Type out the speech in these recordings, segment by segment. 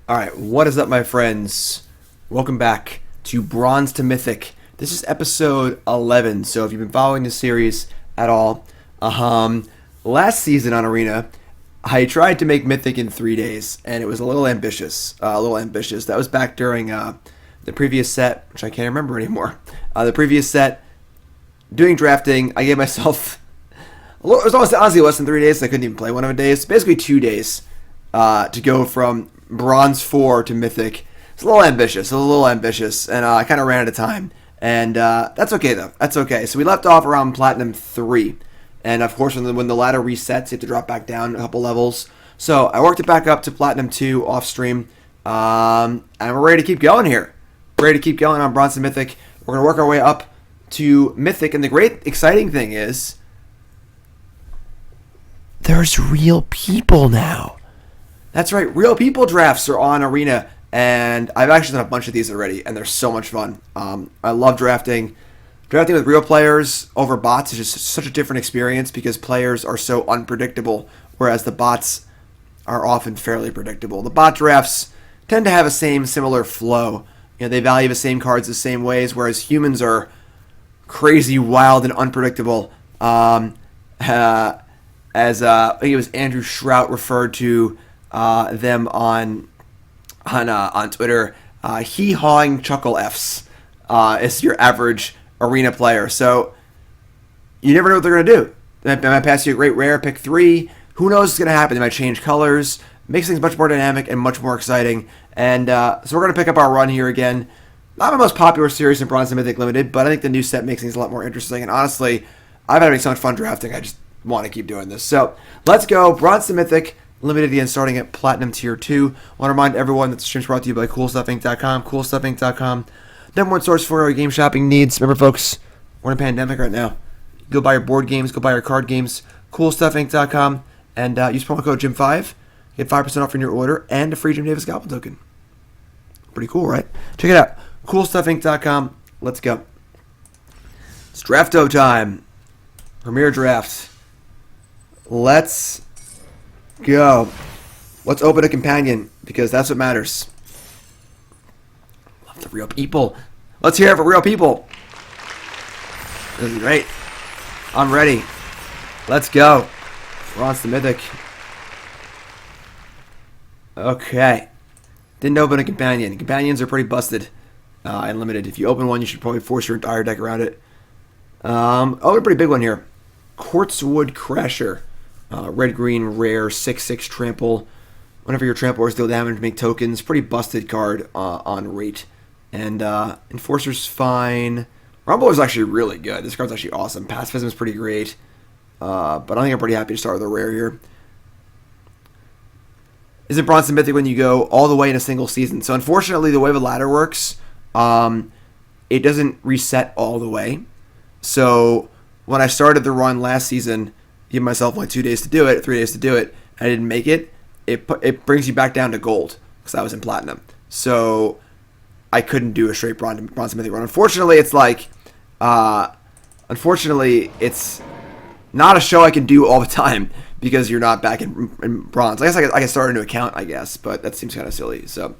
Alright, what is up, my friends? Welcome back to Bronze to Mythic. This is episode 11, so if you've been following this series at all, last season on Arena, I tried to make Mythic in 3 days, and it was a little ambitious. That was back during the previous set, which I can't remember anymore. The previous set, doing drafting, I gave myself... It was almost honestly less than 3 days, so I couldn't even play one of the days. Basically 2 days to go from Bronze 4 to Mythic. It's a little ambitious, and I kind of ran out of time. And that's okay, though. That's okay. So we left off around Platinum 3. And, of course, when the ladder resets, you have to drop back down a couple levels. So I worked it back up to Platinum 2 off stream. And we're ready to keep going here. Ready to keep going on Bronze to Mythic. We're going to work our way up to Mythic. And the great, exciting thing is, there's real people now. That's right, real people drafts are on Arena, and I've actually done a bunch of these already, and they're so much fun. I love drafting. Drafting with real players over bots is just such a different experience because players are so unpredictable, whereas the bots are often fairly predictable. The bot drafts tend to have a similar flow. You know, they value the same cards the same ways, whereas humans are crazy, wild, and unpredictable. As I think it was Andrew Shrout referred to them on Twitter, hee-hawing chuckle Fs is your average Arena player. So you never know what they're going to do. They might pass you a great rare, pick 3. Who knows what's going to happen? They might change colors, makes things much more dynamic and much more exciting. And so we're going to pick up our run here again. Not my most popular series in Bronze and Mythic Limited, but I think the new set makes things a lot more interesting. And honestly, I've been having so much fun drafting, I just want to keep doing this. So let's go. Bronze to Mythic Limited again, starting at Platinum Tier 2. I want to remind everyone that the stream's brought to you by CoolStuffInc.com. CoolStuffInc.com, number one source for our game shopping needs. Remember, folks, we're in a pandemic right now. Go buy your board games, go buy your card games. CoolStuffInc.com, and use promo code Jim5. Get 5% off on your order and a free Jim Davis Goblin token. Pretty cool, right? Check it out. CoolStuffInc.com. Let's go. It's Drafto time. Premier Draft. Let's go. Let's open a companion, because that's what matters. Love the real people. Let's hear it for real people. This is great. I'm ready. Let's go. Bronze to Mythic. Okay. Didn't open a companion. Companions are pretty busted and limited. If you open one, you should probably force your entire deck around it. Open a pretty big one here. Quartzwood Crasher. Red-green, rare, 6/6 trample. Whenever your tramplers deal damage, make tokens. Pretty busted card on rate. And Enforcer's fine. Rumble is actually really good. This card's actually awesome. Pacifism is pretty great. But I think I'm pretty happy to start with a rare here. Isn't Bronze and Mythic when you go all the way in a single season? So unfortunately, the way the ladder works, it doesn't reset all the way. So when I started the run last season, give myself like 2 days to do it, 3 days to do it, and I didn't make it, it brings you back down to gold, because I was in platinum. So I couldn't do a straight bronze and Mythic run. Unfortunately, it's not a show I can do all the time, because you're not back in bronze. I guess I can start a new account, I guess, but that seems kind of silly. So,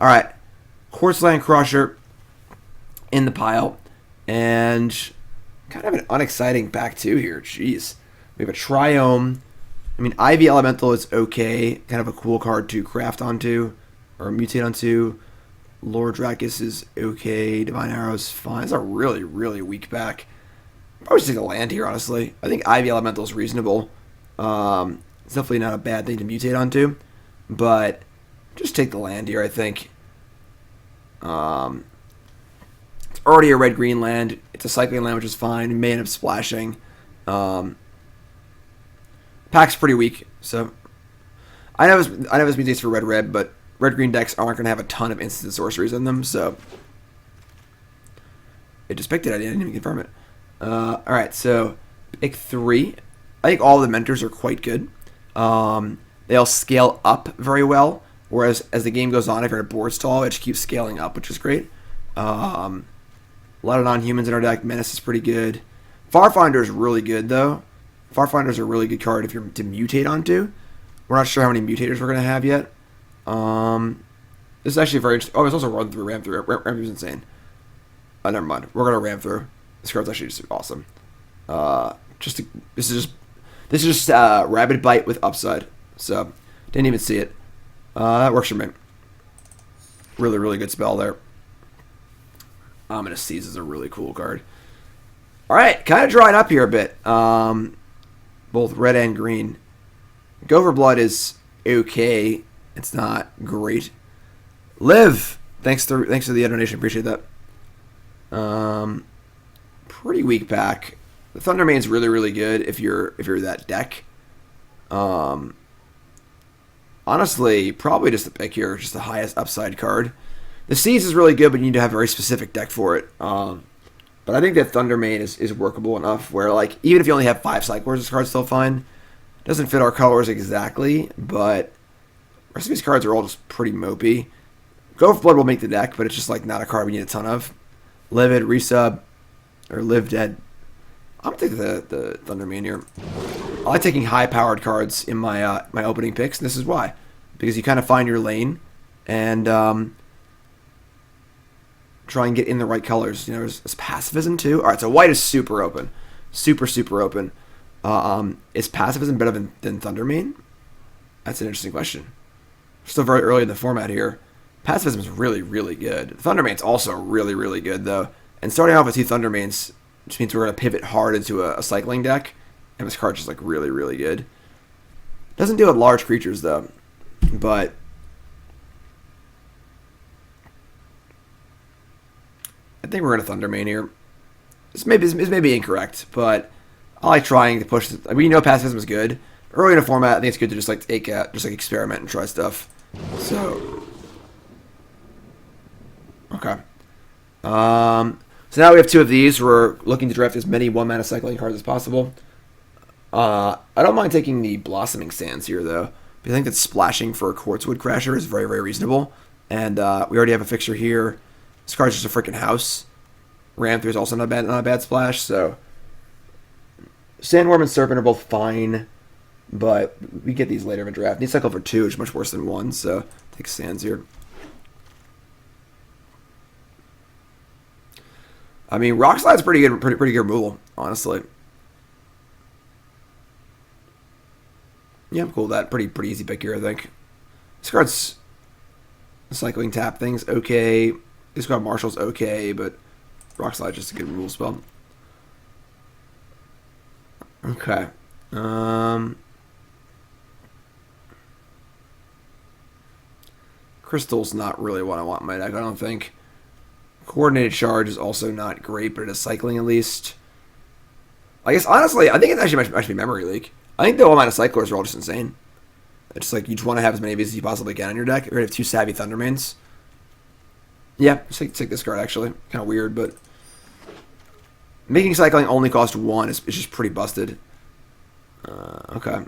alright. Quartzland Crusher in the pile, and kind of an unexciting pack too here. Jeez. We have a Triome. I mean, Ivy Elemental is okay. Kind of a cool card to craft onto or mutate onto. Lord Dracus is okay. Divine Arrow is fine. It's a really, really weak pack. Probably just take the land here, honestly. I think Ivy Elemental is reasonable. It's definitely not a bad thing to mutate onto. But just take the land here, I think. It's already a red-green land. It's a cycling land, which is fine. You may end up splashing. Pack's pretty weak, so I know this mutates for red, but red-green decks aren't going to have a ton of instants and sorceries in them, so it just picked it. I didn't even confirm it. Alright, so pick 3. I think all the mentors are quite good. They all scale up very well, whereas as the game goes on, if you're at a board stall, it just keeps scaling up, which is great. A lot of non-humans in our deck. Menace is pretty good. Farfinder is really good, though. Farfinder is a really good card if you're to mutate onto. We're not sure how many mutators we're going to have yet. This is actually very interesting. Oh, it's also run through, ram through. Ram through is insane. Oh, never mind. We're gonna ram through. This card's actually just awesome. This is just Rabid Bite with upside. So didn't even see it. That works for me. Really, really good spell there. Ominous Seas is a really cool card. All right, kind of drying up here a bit. Both red and green. Gopher Blood is okay. It's not great. Live. Thanks for the donation. Appreciate that. Pretty weak pack. The Thundermane's really, really good if you're that deck. Honestly, probably just the pick here, just the highest upside card. The Seas is really good, but you need to have a very specific deck for it. But I think that Thundermane is workable enough where, like, even if you only have 5 cyclers, this card's still fine. Doesn't fit our colors exactly, but the rest of these cards are all just pretty mopey. Gopher Blood will make the deck, but it's just, like, not a card we need a ton of. Livid, Resub, or Live Dead. I'm going to take the Thundermane here. I like taking high-powered cards in my my opening picks, and this is why. Because you kind of find your lane, and try and get in the right colors. You know, there's pacifism, too. All right, so white is super open. Super, super open. Is pacifism better than Thundermane? That's an interesting question. We're still very early in the format here. Pacifism is really, really good. Thundermane's also really, really good, though. And starting off with 2 Thundermanes, which means we're going to pivot hard into a cycling deck. And this card's just, like, really, really good. Doesn't deal with large creatures, though. But I think we're going to Thundermane here. This may be incorrect, but I like trying to push. We know pacifism is good. Early in a format, I think it's good to just like experiment and try stuff. So, okay. So now we have 2 of these. We're looking to draft as many 1-mana cycling cards as possible. I don't mind taking the Blossoming Sands here, though. But I think that splashing for a Quartzwood Crasher is very, very reasonable. And we already have a fixture here. This card's just a freaking house. Ramthur is also not a bad splash, so Sandworm and Serpent are both fine, but we get these later in the draft. Need cycle for 2, which is much worse than 1, so take Sands here. I mean, Rock Slide's pretty good removal, honestly. Yeah, I'm cool with that. Pretty easy pick here, I think. This card's cycling tap thing's okay. This card Marshall's okay, but Rock Slide's just a good removal spell. Okay. Crystal's not really what I want in my deck, I don't think. Coordinated Charge is also not great, but it is cycling at least. I guess, honestly, I think it actually might be Memory Leak. I think the whole amount of cyclers are all just insane. It's just like you just want to have as many of these as you possibly can in your deck. You're going to have 2 Savvy Thundermanes. Yeah, take this card, actually. Kind of weird, but making cycling only cost 1 is just pretty busted. Okay.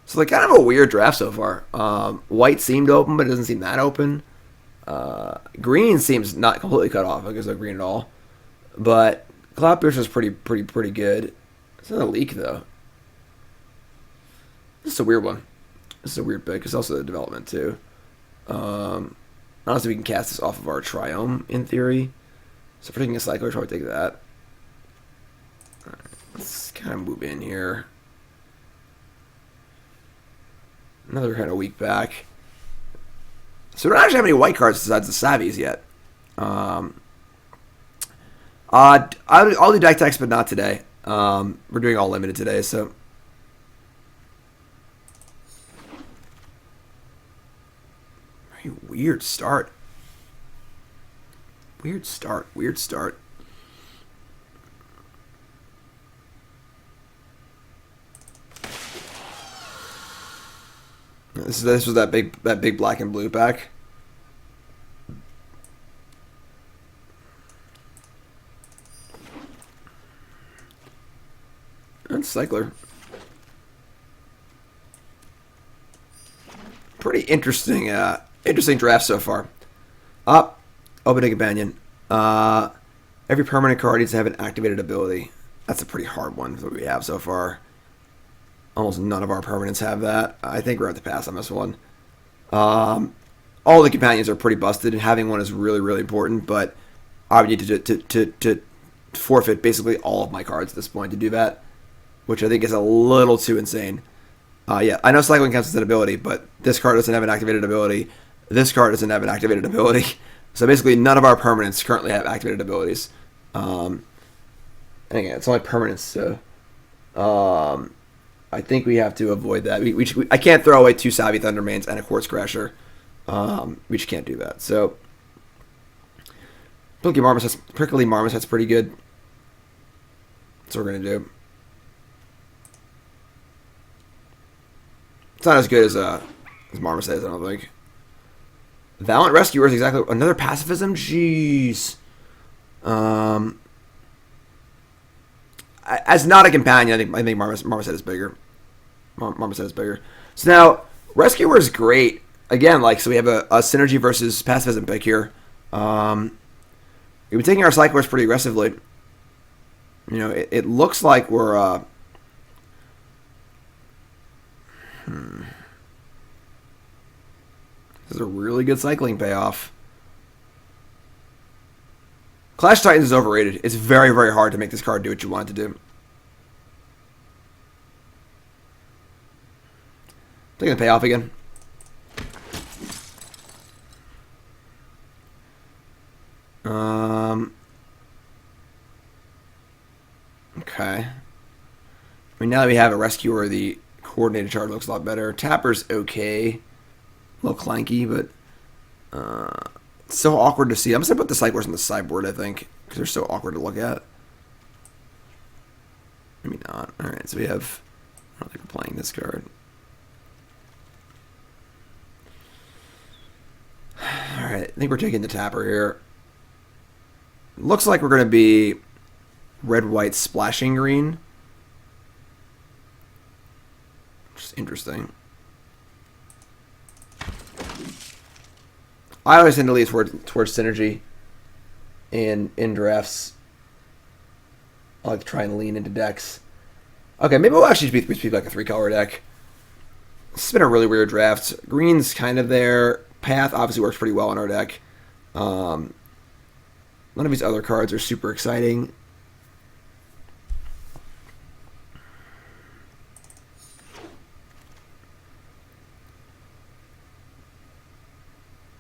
So, like, kind of a weird draft so far. White seemed open, but it doesn't seem that open. Green seems not completely cut off. I guess no green at all. But Cloudpiercer is pretty good. It's not a leak, though. This is a weird one. This is a weird pick. It's also the development, too. Honestly, we can cast this off of our Triome, in theory. So if we're taking a cycler, I'll probably take that. Alright, let's kind of move in here. Another kind of weak back. So we don't actually have any white cards besides the Savvies yet. I'll do deck text, but not today. We're doing all limited today, so. Very weird start. Weird start. This was that big black and blue pack. That's Cycler. Pretty interesting draft so far. Opening Companion. Every permanent card needs to have an activated ability. That's a pretty hard one that we have so far. Almost none of our permanents have that. I think we're at the pass on this one. all the companions are pretty busted, and having one is really, really important, but I would need to forfeit basically all of my cards at this point to do that, which I think is a little too insane. Yeah, I know cycling counts as an ability, but this card doesn't have an activated ability. This card doesn't have an activated ability. So basically none of our permanents currently have activated abilities. And again, it's only permanents, so I think we have to avoid that. I can't throw away 2 Savvy Thundermanes and a Quartz Crasher. We just can't do that. So Prickly Marmoset's pretty good. That's what we're going to do. It's not as good as Marmoset is, I don't think. Valiant Rescuer is exactly another pacifism. Jeez. As not a companion, I think Marmoset is bigger. Marmoset is bigger. So now Rescuer is great. Again, so we have a synergy versus pacifism pick here. We've been taking our cyclers pretty aggressively. It looks like we're This is a really good cycling payoff. Clash Titans is overrated. It's very, very hard to make this card do what you want it to do. Taking the payoff again. Okay. I mean, now that we have a Rescuer, the coordinated chart looks a lot better. Tapper's okay. A little clanky, but it's so awkward to see. I'm just going to put the cyclers on the sideboard, I think, because they're so awkward to look at. Maybe not. Alright, so we have... I don't think we're playing this card. Alright, I think we're taking the Tapper here. Looks like we're going to be red-white splashing green. Which is interesting. I always tend to lean towards synergy in drafts. I like to try and lean into decks. Okay, maybe we'll actually be like a 3-color deck. It's been a really weird draft. Green's kind of there. Path obviously works pretty well in our deck. None of these other cards are super exciting.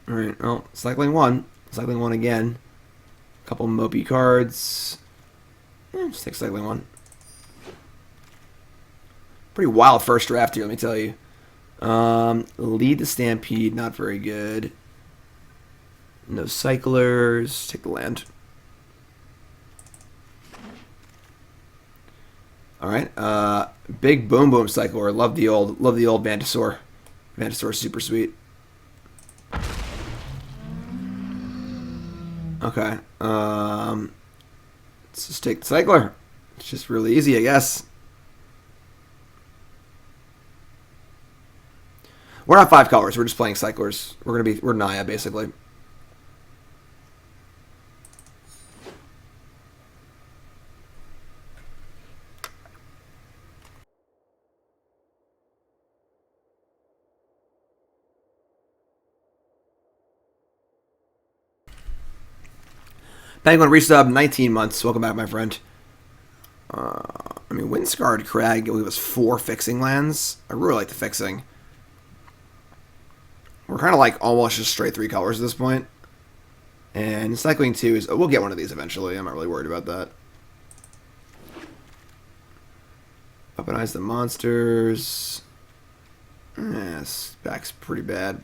Alright, well, cycling one. Cycling one again. A couple mopey cards. Just take cycling one. Pretty wild first draft here, let me tell you. Lead the Stampede, not very good. No cyclers. Take the land. Alright, big Boom Boom Cycler. Love the old Vantasaur. Vantasaur's super sweet. Okay. Let's just take the cycler. It's just really easy, I guess. We're not 5 colors. We're just playing cyclers. We're Naya basically. Penguin resub 19 months. Welcome back, my friend. I mean, Windscarred Crag gave us 4 fixing lands. I really like the fixing. We're kind of like almost just straight 3 colors at this point. And cycling 2 is... we'll get one of these eventually. I'm not really worried about that. Weaponize the monsters. This back's pretty bad.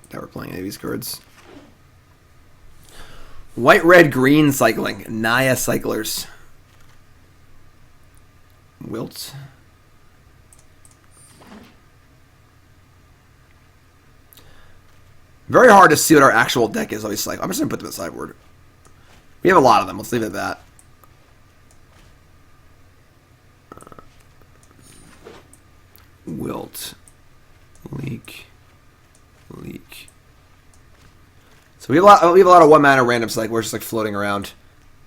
That we're playing any of these cards. White, red, green cycling. Naya cyclers. Wilt. Very hard to see what our actual deck is. I'm just going to put them in the sideboard. We have a lot of them. Let's leave it at that. Wilt. Leak. So we have a lot of 1-mana random cyclers just like floating around.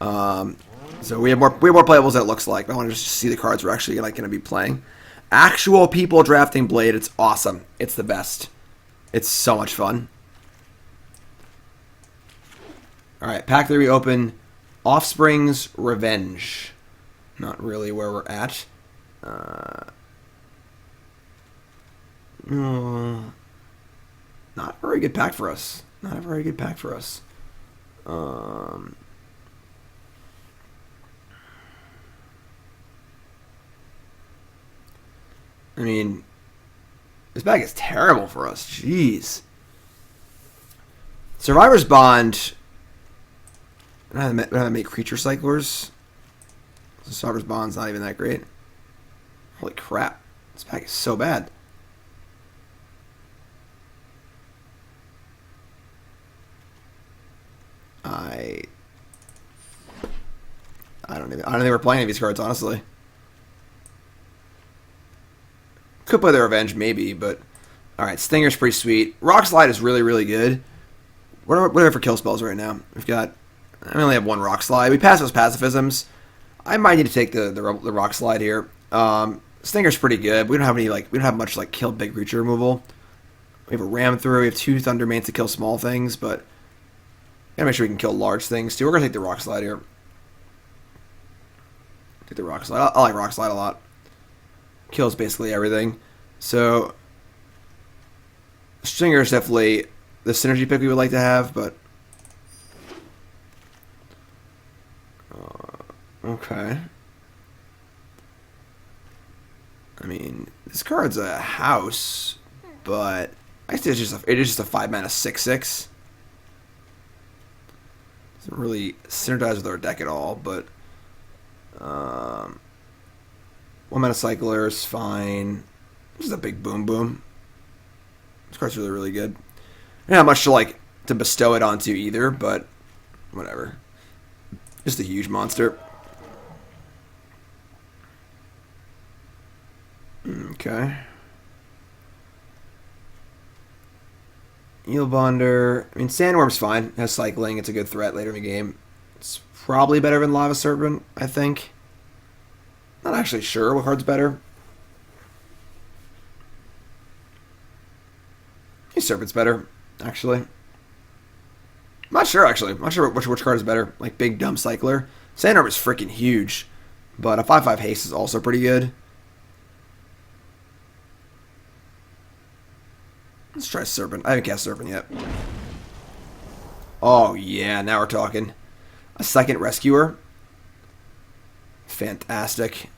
So we have more playables than it looks like. I want to just see the cards we're actually going to be playing. Actual people drafting Blade. It's awesome. It's the best. It's so much fun. All right, pack 3 we open Offspring's Revenge. Not really where we're at. Not a very good pack for us. Not a very good pack for us. I mean, this bag is terrible for us. Jeez. Survivor's Bond. I don't know how to make creature cyclers. Survivor's Bond's not even that great. Holy crap. This pack is so bad. I don't think we're playing any of these cards, honestly. Could play the Revenge, maybe, but alright, Stinger's pretty sweet. Rock Slide is really, really good. Whatever for kill spells right now. I only have one Rock Slide. We pass those pacifisms. I might need to take the Rock Slide here. Stinger's pretty good. We don't have much kill big creature removal. We have a Ram Through. We have 2 Thundermanes to kill small things, but gotta make sure we can kill large things too. We're gonna take the Rock Slide here. Take the Rock Slide. I like Rock Slide a lot. Kills basically everything. So Stinger is definitely the synergy pick we would like to have, but okay. I mean, this card's a house, but I guess it is just a 5-mana 6/6. Doesn't really synergize with our deck at all, but 1-mana cycler is fine. This is a big boom. This card's really, really good. I don't have much to bestow it onto either, but whatever. Just a huge monster. Okay. Eelbonder. I mean, Sandworm's fine. It has cycling. It's a good threat later in the game. It's probably better than Lava Serpent, I think. Not actually sure what card's better. I think Serpent's better, actually. I'm not sure, actually. I'm not sure which card is better. Like, big, dumb cycler. Sandworm is freaking huge. But a 5/5 haste is also pretty good. Let's try Serpent. I haven't cast Serpent yet. Oh, yeah. Now we're talking. A second Rescuer. Fantastic.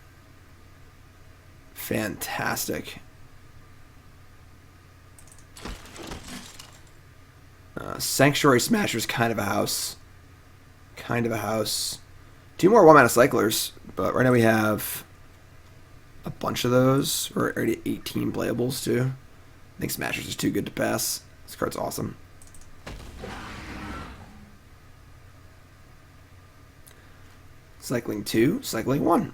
Sanctuary Smasher's kind of a house. 2 more 1-mana cyclers, but right now we have a bunch of those. We're already 18 playables, too. I think Smasher's is too good to pass. This card's awesome. Cycling 2, cycling 1.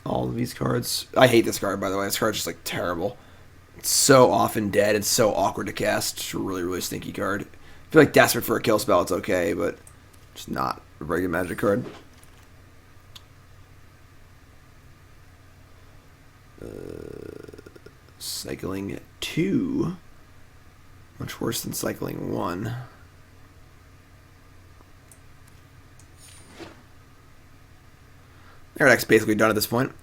All of these cards. I hate this card, by the way. This card's just terrible. It's so often dead. It's so awkward to cast. It's a really, really stinky card. If you're desperate for a kill spell, it's okay, but it's not a very good Magic card. Cycling 2. Much worse than cycling 1. Their deck's basically done at this point.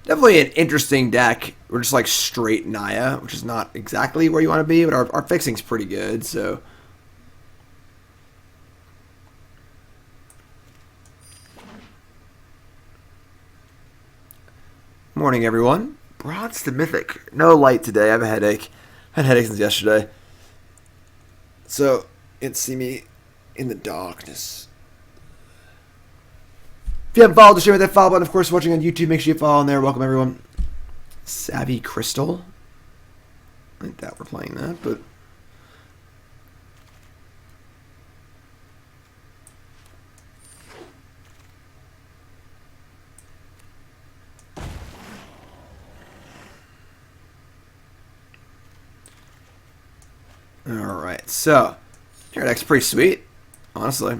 Definitely an interesting deck. We're just straight Naya, which is not exactly where you want to be, but our fixing's pretty good, so. Morning, everyone. Broads to Mythic. No light today. I have a headache. I had a headache since yesterday. So, you can see me in the darkness. If you haven't followed the stream, hit that follow button. Of course, watching on YouTube, make sure you follow on there. Welcome, everyone. Savvy Crystal. I think that we're playing that, but. Alright, so. Your deck's pretty sweet, honestly.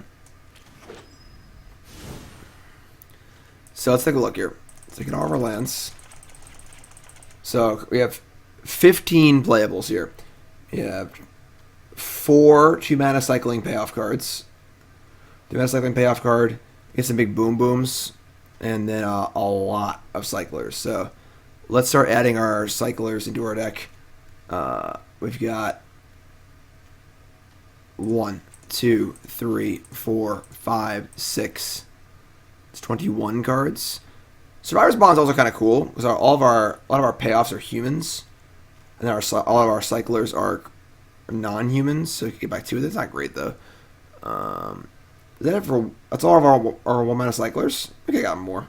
So let's take a look here. Taking all of our lands. So we have 15 playables here. We have 4 2-mana cycling payoff cards. 2-mana cycling payoff card. Get some big boom booms. And then a lot of cyclers. So let's start adding our cyclers into our deck. We've got 1, 2, 3, 4, 5, 6. It's 21 cards. Survivor's Bond is also kind of cool because a lot of our payoffs are humans, and all of our cyclers are non-humans. So we can get back to it. It's not great though. Is that it for? That's all of our 1-mana cyclers. We could have gotten more.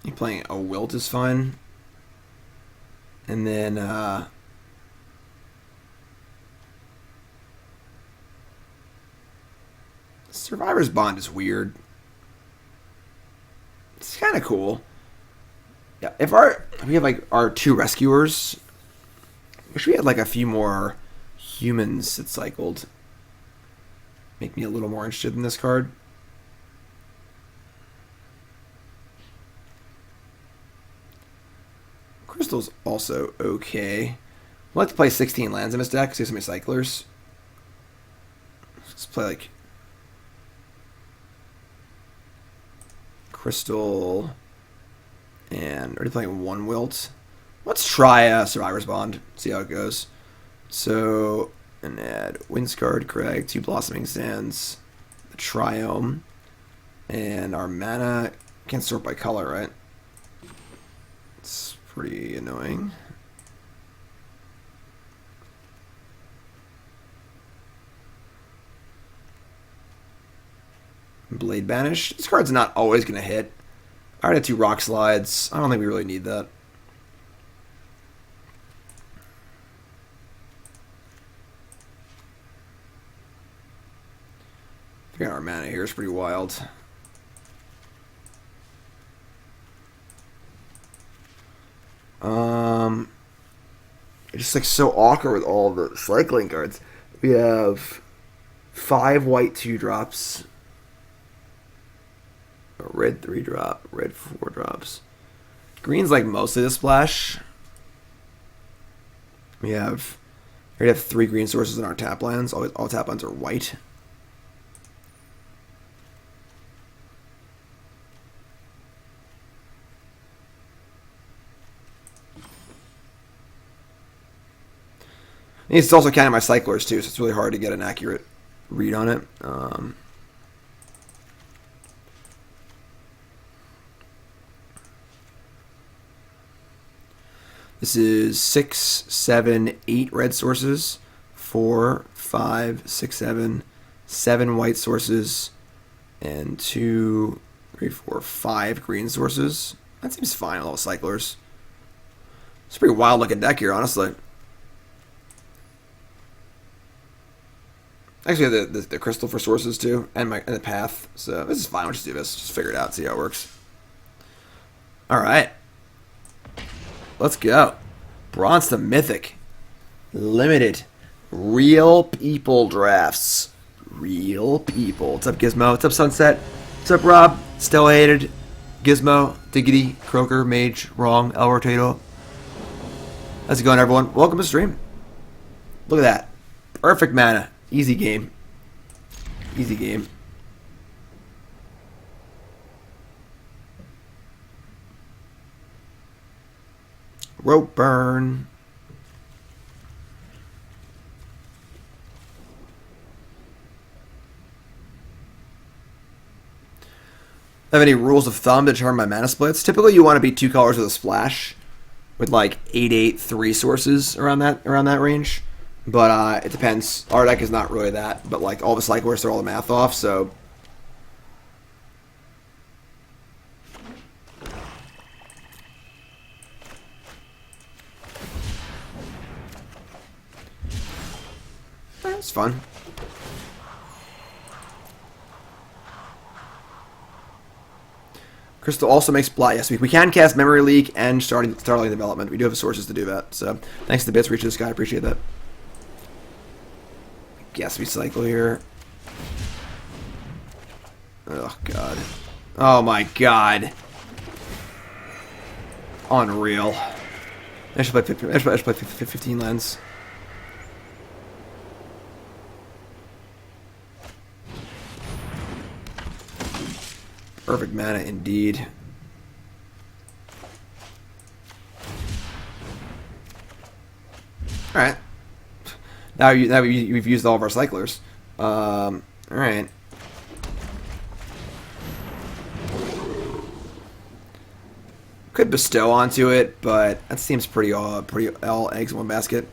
You playing a Wilt is fine, and then. Survivor's Bond is weird. It's kind of cool. Yeah, if we have like our 2 rescuers, wish we had like a few more humans that cycled. Make me a little more interested in this card. Crystal's also okay. I'd like to play 16 lands in this deck because he has so many cyclers. Let's play like Crystal, and already playing 1 Wilt. Let's try Survivor's Bond, see how it goes. So, and add Windscarred Crag, 2 Blossoming Sands, the Triome, and our mana can't sort by color, right? It's pretty annoying. Blade Banish. This card's not always going to hit. I already had 2 Rock Slides. I don't think we really need that. Figuring our mana here is pretty wild. It's just like so awkward with all the cycling cards. We have 5 white 2-drops. Red 3-drop, red 4-drops. Green's like mostly the splash. We already have 3 green sources in our tap lands. All tap lands are white. It's also counting my cyclers too, so it's really hard to get an accurate read on it. This is 6, 7, 8 red sources, 4, 5, 6, 7, 7 white sources, and 2, 3, 4, 5 green sources. That seems fine with all the cyclers. It's a pretty wild looking deck here, honestly. Actually, the crystal for sources too, and the path. So this is fine. We'll just do this. Just figure it out. See how it works. All right. Let's go. Bronze to Mythic. Limited. Real people drafts. Real people. What's up, Gizmo? What's up, Sunset? What's up, Rob? Still hated. Gizmo, Diggity, Croaker, Mage, Wrong, El Rotato. How's it going, everyone? Welcome to the stream. Look at that. Perfect mana. Easy game. Easy game. Rope burn. Have any rules of thumb to determine my mana splits? Typically, you want to be 2 colors with a splash, with like 8/8 3 sources around that range. But it depends. Our deck is not really that, but like all the cyclers throw all the math off, so. It's fun. Crystal also makes Blot. Yes, we can cast Memory Leak and Starling Development. We do have the sources to do that. So thanks to the bits for each of this guy. I appreciate that. Guess we cycle here. Oh, God. Oh, my God. Unreal. I should play 15 lands. Perfect mana indeed. Alright. Now we've used all of our cyclers. Alright. Could bestow onto it, but that seems pretty all eggs in one basket.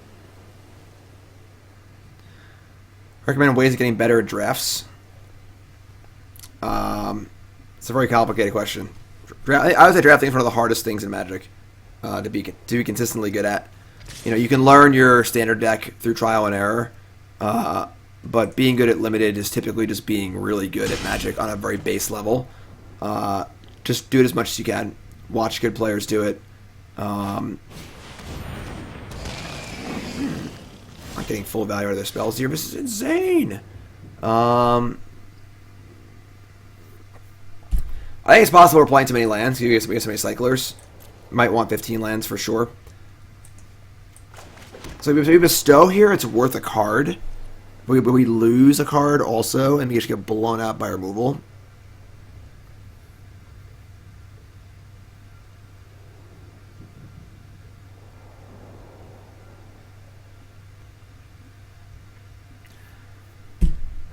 Recommend ways of getting better at drafts. It's a very complicated question. I would say drafting is one of the hardest things in Magic to be consistently good at. You know, you can learn your standard deck through trial and error, but being good at limited is typically just being really good at Magic on a very base level. Just do it as much as you can. Watch good players do it. Not getting full value out of their spells here. This is insane. I think it's possible we're playing too many lands. We have so many cyclers. Might want 15 lands for sure. So if we bestow here, it's worth a card. But we lose a card also, and we just get blown out by removal.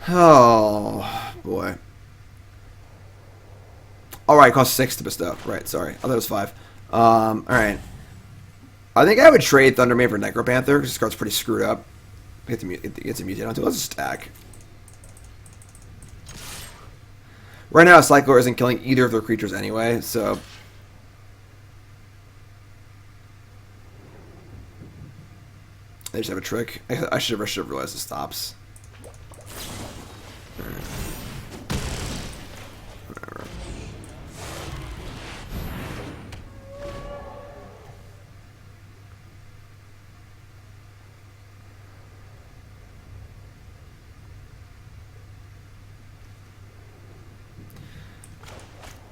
Oh, boy. Alright, it costs 6 to bestow. Right, sorry. I thought it was 5. Alright. I think I would trade Thundermane for Necropanther, because this card's pretty screwed up. Get to mutate onto it. Let's stack. Right now, Cycler isn't killing either of their creatures anyway, so... They just have a trick. I should have realized it stops. Whatever.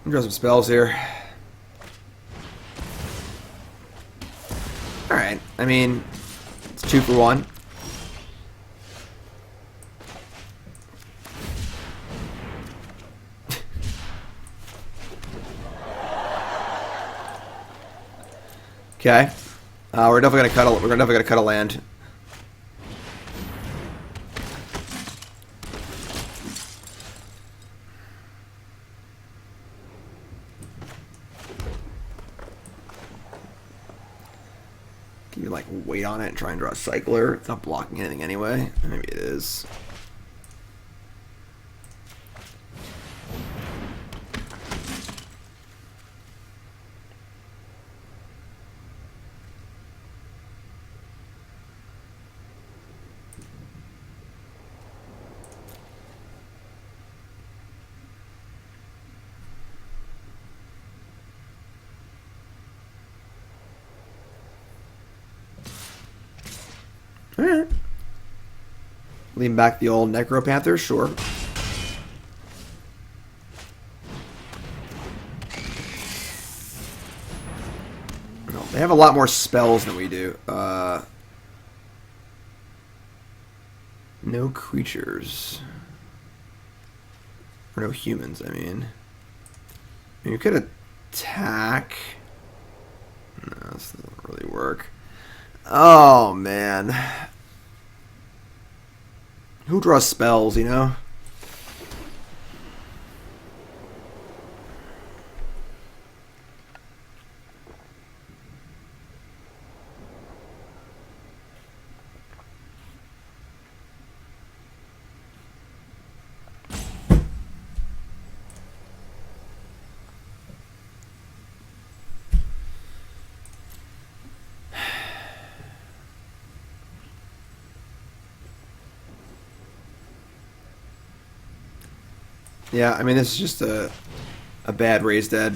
Draw some spells here. Alright, I mean, it's 2 for 1. Okay. We're definitely gonna cut a land. Can you like wait on it and try and draw a cycler? It's not blocking anything anyway. Maybe it is. Alright. Lean back the old Necropanther, sure. No, they have a lot more spells than we do. No creatures. Or no humans, I mean. You could attack. No, this doesn't really work. Oh, man. Who draws spells, you know? Yeah, I mean, this is just a bad raised dead.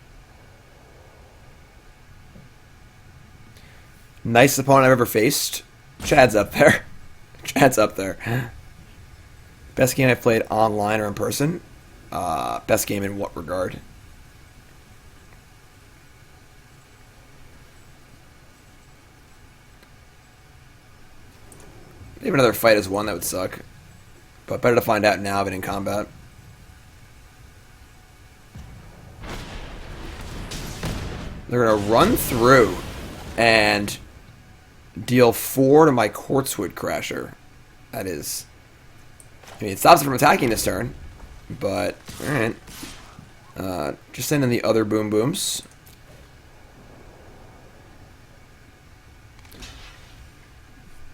Nicest opponent I've ever faced. Chad's up there. Chad's up there. Best game I've played online or in person. Best game in what regard? Maybe another fight is one that would suck. But better to find out now than in combat. They're going to run through and deal 4 to my Quartzwood Crasher. That is... I mean, it stops it from attacking this turn. But, alright. Just send in the other Boom Booms.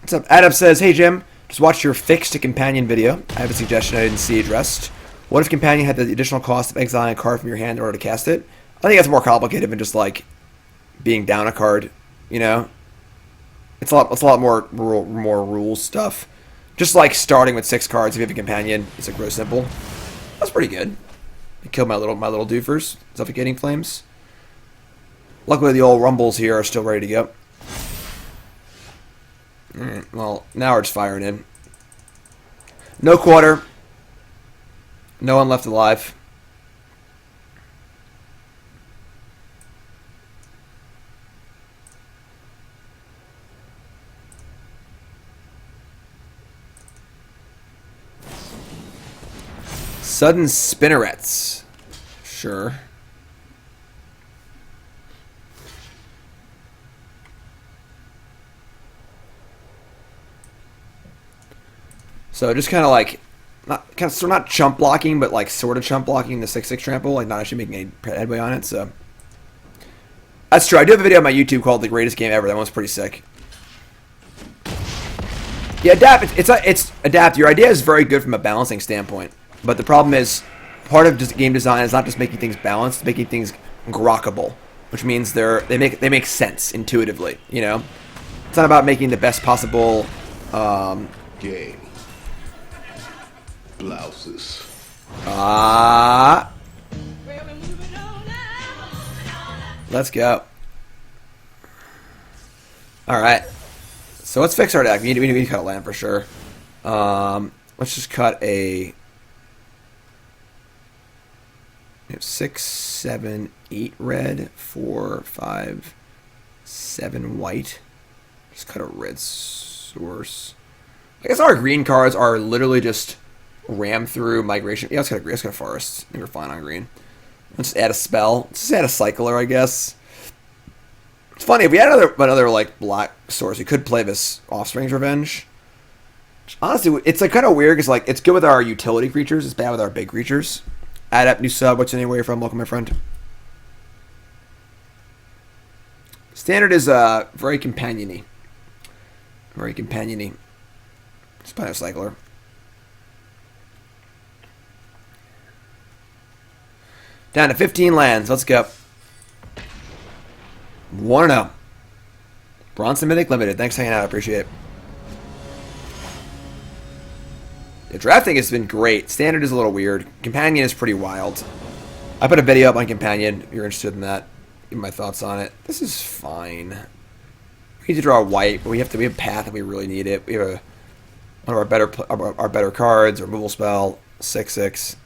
What's up? Adam says, hey Jim, just watched your Fix to Companion video. I have a suggestion I didn't see addressed. What if Companion had the additional cost of exiling a card from your hand in order to cast it? I think that's more complicated than just, like, being down a card, you know? It's a lot more rules stuff. Just, like, starting with 6 cards if you have a Companion, it's, like, really simple. That's pretty good. I killed my little doofers, Suffocating Flames. Luckily, the old Rumbles here are still ready to go. Alright, well, now we're just firing in. No quarter. No one left alive. Sudden Spinnerets. Sure. So just kind of like, not chump blocking, but like sort of chump blocking the 6/6 trample, like not actually making any headway on it. So that's true. I do have a video on my YouTube called "The Greatest Game Ever." That one's pretty sick. Yeah, adapt. It's adapt. Your idea is very good from a balancing standpoint, but the problem is part of just game design is not just making things balanced, it's making things grokkable, which means they make sense intuitively. You know, it's not about making the best possible game. Blouses. Let's go. Alright. So let's fix our deck. We need to cut a land for sure. Let's just cut a... We have 6, 7, 8 red, 4, 5, 7 white. Just cut a red source. I guess our green cards are literally just ram through migration. Yeah, let's got a forest. I think we're fine on green. Let's just add a spell. Let's just add a cycler, I guess. It's funny, if we had another like black source, we could play this Offspring's Revenge. Honestly, it's like kind of weird because like it's good with our utility creatures, it's bad with our big creatures. Add up, new sub, what's anywhere you're from? Welcome, my friend. Standard is very companion-y. Very companion-y. Let's play a cycler. Down to 15 lands. Let's go. 1-0. Bronson Mythic Limited. Thanks for hanging out. I appreciate it. The drafting has been great. Standard is a little weird. Companion is pretty wild. I put a video up on Companion if you're interested in that. Give my thoughts on it. This is fine. We need to draw a white, but we have path if we really need it. We have one of our better cards, removal spell, 6/6.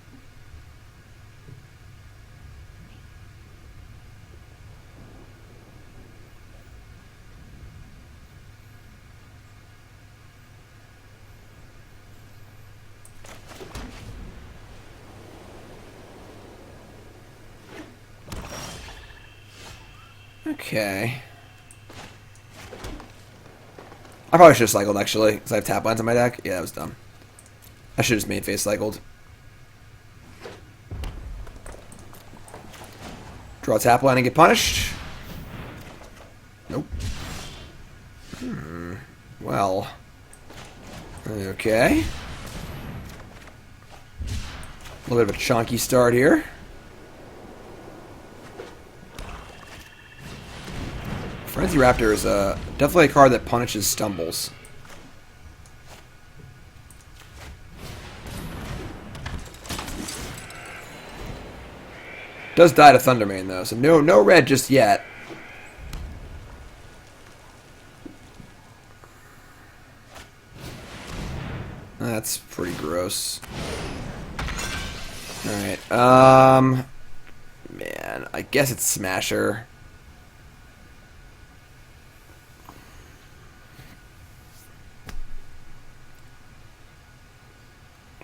Okay. I probably should have cycled, actually, because I have tap lands on my deck. Yeah, that was dumb. I should have just main phase cycled. Draw a tap land and get punished. Nope. Well. Okay. A little bit of a chunky start here. Frenzy Raptor is definitely a card that punishes stumbles. Does die to Thundermane though, so no red just yet. that's pretty gross. Alright, man, I guess it's Smasher.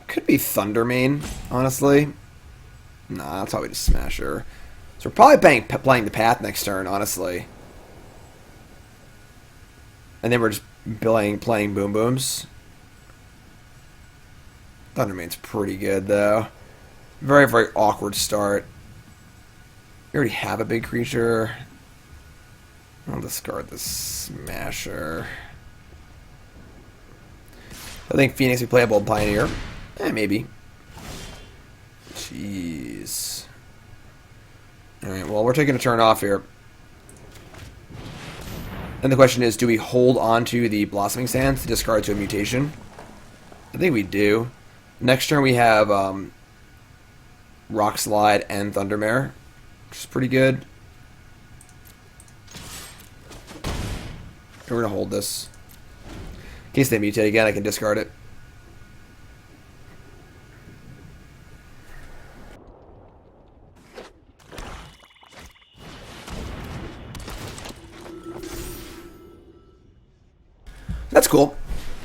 Could be Thundermane, honestly. Nah, that's probably just Smasher. So we're probably playing the Path next turn, honestly. And then we're just playing Boom Booms. Thundermane's pretty good, though. Very, very awkward start. We already have a big creature. I'll discard the Smasher. I think Phoenix would be playable in Pioneer. Maybe. Jeez. Alright, well, we're taking a turn off here. And the question is, do we hold on to the Blossoming Sands to discard to a mutation? I think we do. Next turn we have Rock Slide and Thundermare, which is pretty good. We're going to hold this. In case they mutate again, I can discard it. That's cool.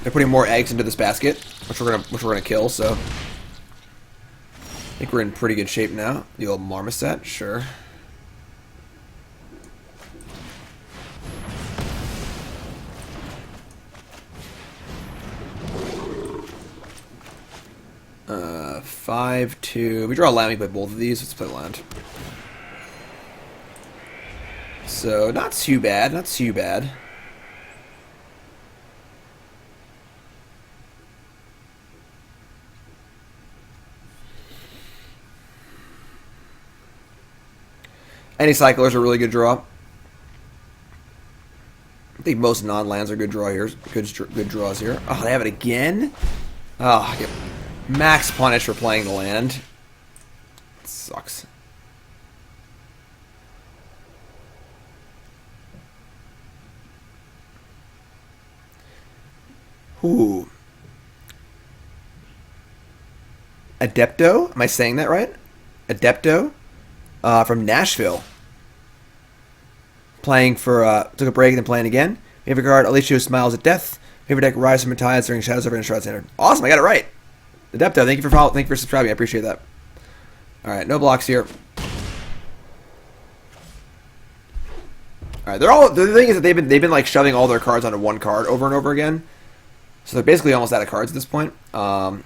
They're putting more eggs into this basket, which we're gonna kill. So I think we're in pretty good shape now. The old Marmoset, sure. Uh, 5-2. We draw a land. We play both of these. Let's play land. So not too bad. Not too bad. Any Cyclers are a really good draw. I think most non-lands are good draw here. Good draws here. Oh, they have it again? Oh, I get max punish for playing the land. It sucks. Ooh. Adepto? Am I saying that right? Adepto? From Nashville. Playing for, took a break and then playing again. Favorite card, Alicio Smiles at Death. Favorite deck, Rise from Tides during Shadows over Innistrad Standard. Awesome, I got it right. Adepto, thank you for following, thank you for subscribing, I appreciate that. Alright, no blocks here. Alright, the thing is that they've been like shoving all their cards onto one card over and over again. So they're basically almost out of cards at this point. Alright,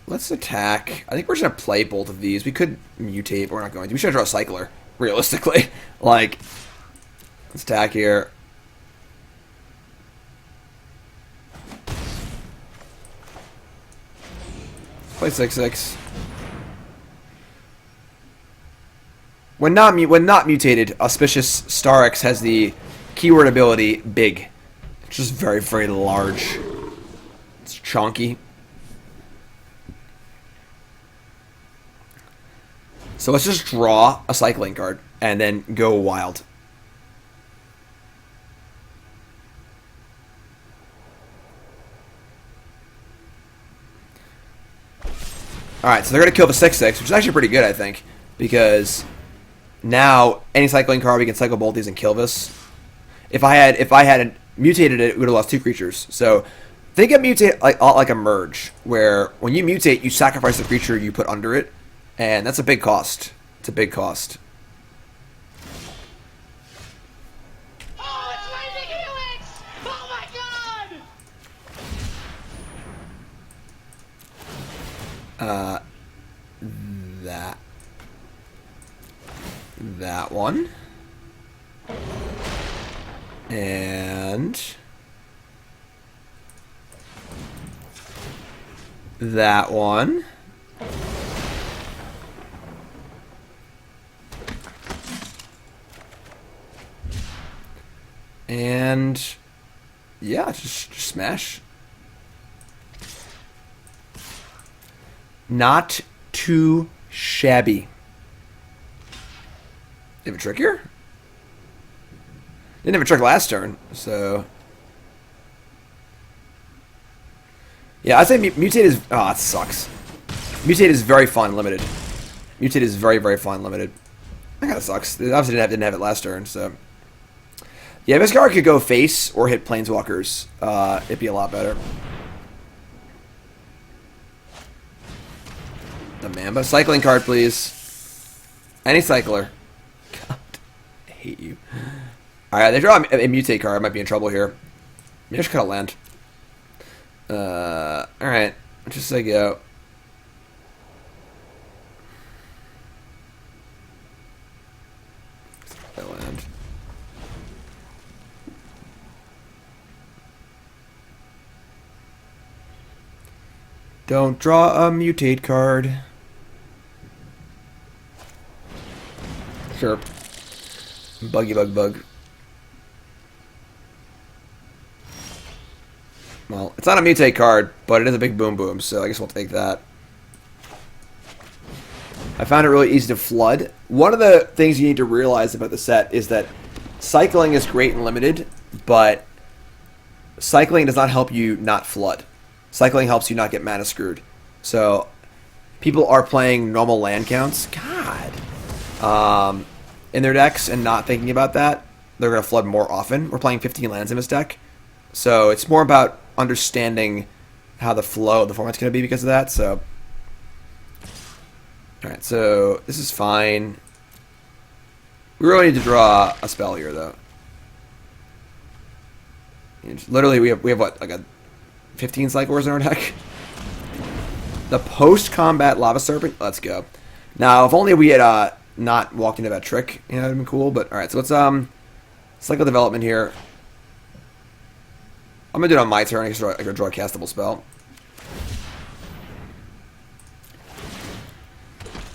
let's attack. I think we're just going to play both of these. We could mutate, but we're not going to. We should draw a Cycler, realistically. Like, let's attack here. Play 6/6. When not mutated, Auspicious Starix has the keyword ability Big. It's just very, very large. It's chunky. So let's just draw a cycling card and then go wild. Alright, so they're going to kill the 6/6, which is actually pretty good, I think. Because now, any cycling card, we can cycle both these and kill this. If I had mutated it, we would have lost 2 creatures. So think of mutate like a merge, where when you mutate, you sacrifice the creature you put under it. And that's a big cost. It's a big cost. Oh, it's Mythic Helix! Oh my god! That one. And that one. And yeah, just smash. Not too shabby. You have a trick here? Didn't have a trick last turn, so Yeah, I say Mutate is... Oh, it sucks. Mutate is very fun limited. Mutate is very, very fun limited. That kind of sucks. They obviously didn't have it last turn, so... Yeah, this card could go face or hit Planeswalkers. It'd be a lot better. The Mamba. Cycling card, please. Any cycler. God, I hate you. Alright, they draw a Mutate card. I might be in trouble here. Maybe I should cut a land. Alright. Just say go. That land. Don't draw a Mutate card. Sure. Buggy bug. Well, it's not a Mutate card, but it is a big boom, so I guess we'll take that. I found it really easy to flood. One of the things you need to realize about the set is that cycling is great and limited, but cycling does not help you not flood. Cycling helps you not get mana screwed. So, people are playing normal land counts. God. In their decks and not thinking about that, they're going to flood more often. We're playing 15 lands in this deck. So, it's more about understanding how the flow of the format's going to be because of that. So, alright, so this is fine. We really need to draw a spell here, though. Literally, we have what, like a 15 cyclers in our deck? The post-combat Lava Serpent? Let's go. Now, if only we had not walked into that trick, you know, that'd been cool. But alright, so let's cycle development here. I'm gonna do it on my turn. I can draw a castable spell.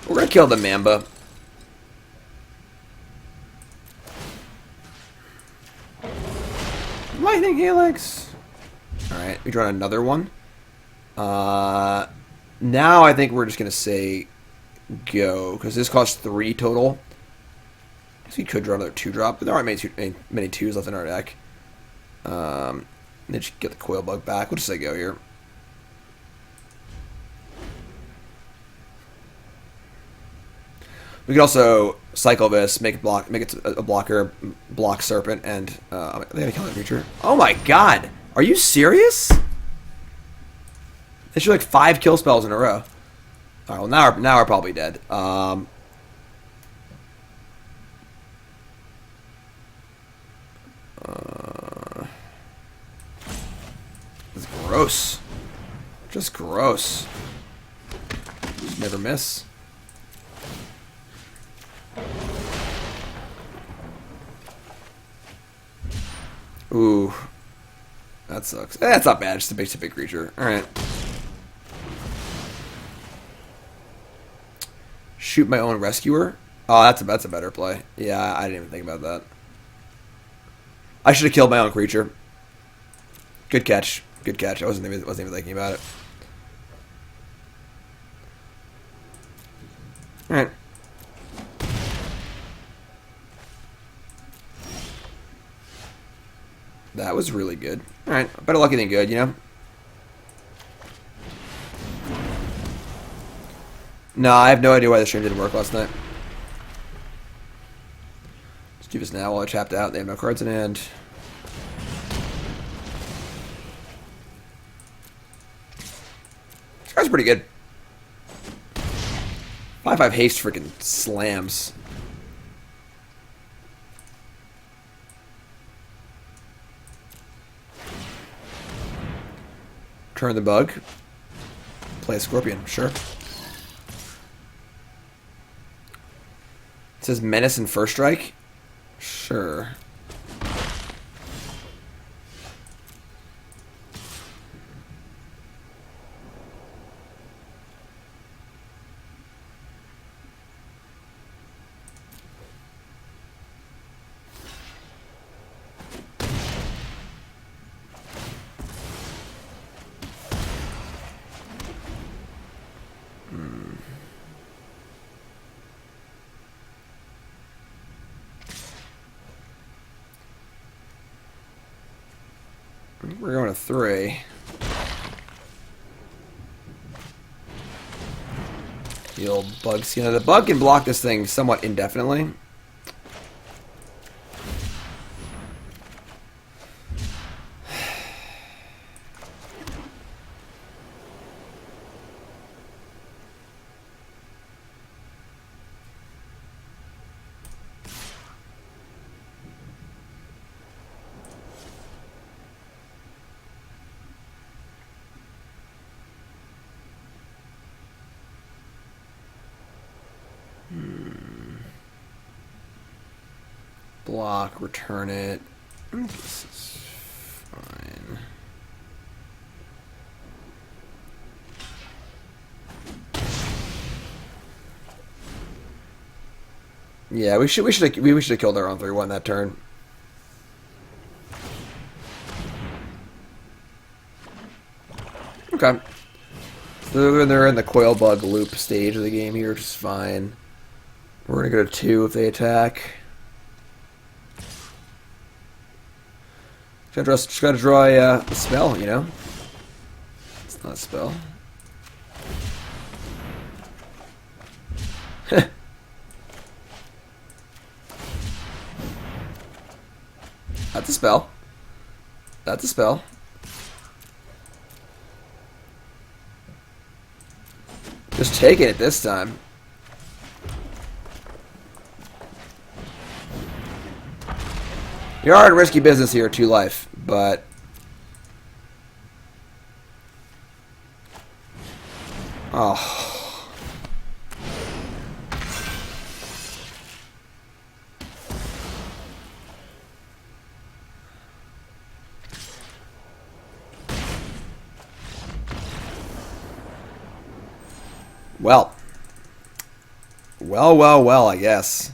We're gonna kill the Mamba. Lightning Helix. Alright, we draw another one. Now I think we're just gonna say go, because this costs 3 total. I guess we could draw another 2-drop, but there aren't many 2s left in our deck. They just get the Coil Bug back. We'll just say go here. We could also cycle this, make it a blocker, block Serpent, and they gotta kill that creature. Oh my god! Are you serious? They should like 5 kill spells in a row. Alright, well now we're probably dead. It's gross. Just gross. Just never miss. Ooh. That sucks. That's not bad, just a big creature. Alright. Shoot my own rescuer? Oh, that's a better play. Yeah, I didn't even think about that. I should have killed my own creature. Good catch. Good catch. I wasn't even thinking about it. Alright. That was really good. Alright, better lucky than good, you know? No, I have no idea why the stream didn't work last night. Let's do this now while I tapped out. They have no cards in hand. This guy's pretty good. 5/5 haste freaking slams. Turn the bug. Play a Scorpion, sure. It says Menace and First Strike. Sure. We're going to 3. The old bug skin. The bug can block this thing somewhat indefinitely. Block, return it. This is fine. Yeah, we should have killed our own 3-1 that turn. Okay. So they're in the coil bug loop stage of the game here, which is fine. We're gonna go to 2 if they attack. Just gotta draw a spell, you know? It's not a spell. That's a spell. That's a spell. Just taking it this time. You are in risky business here, 2 life, but oh. Well, I guess.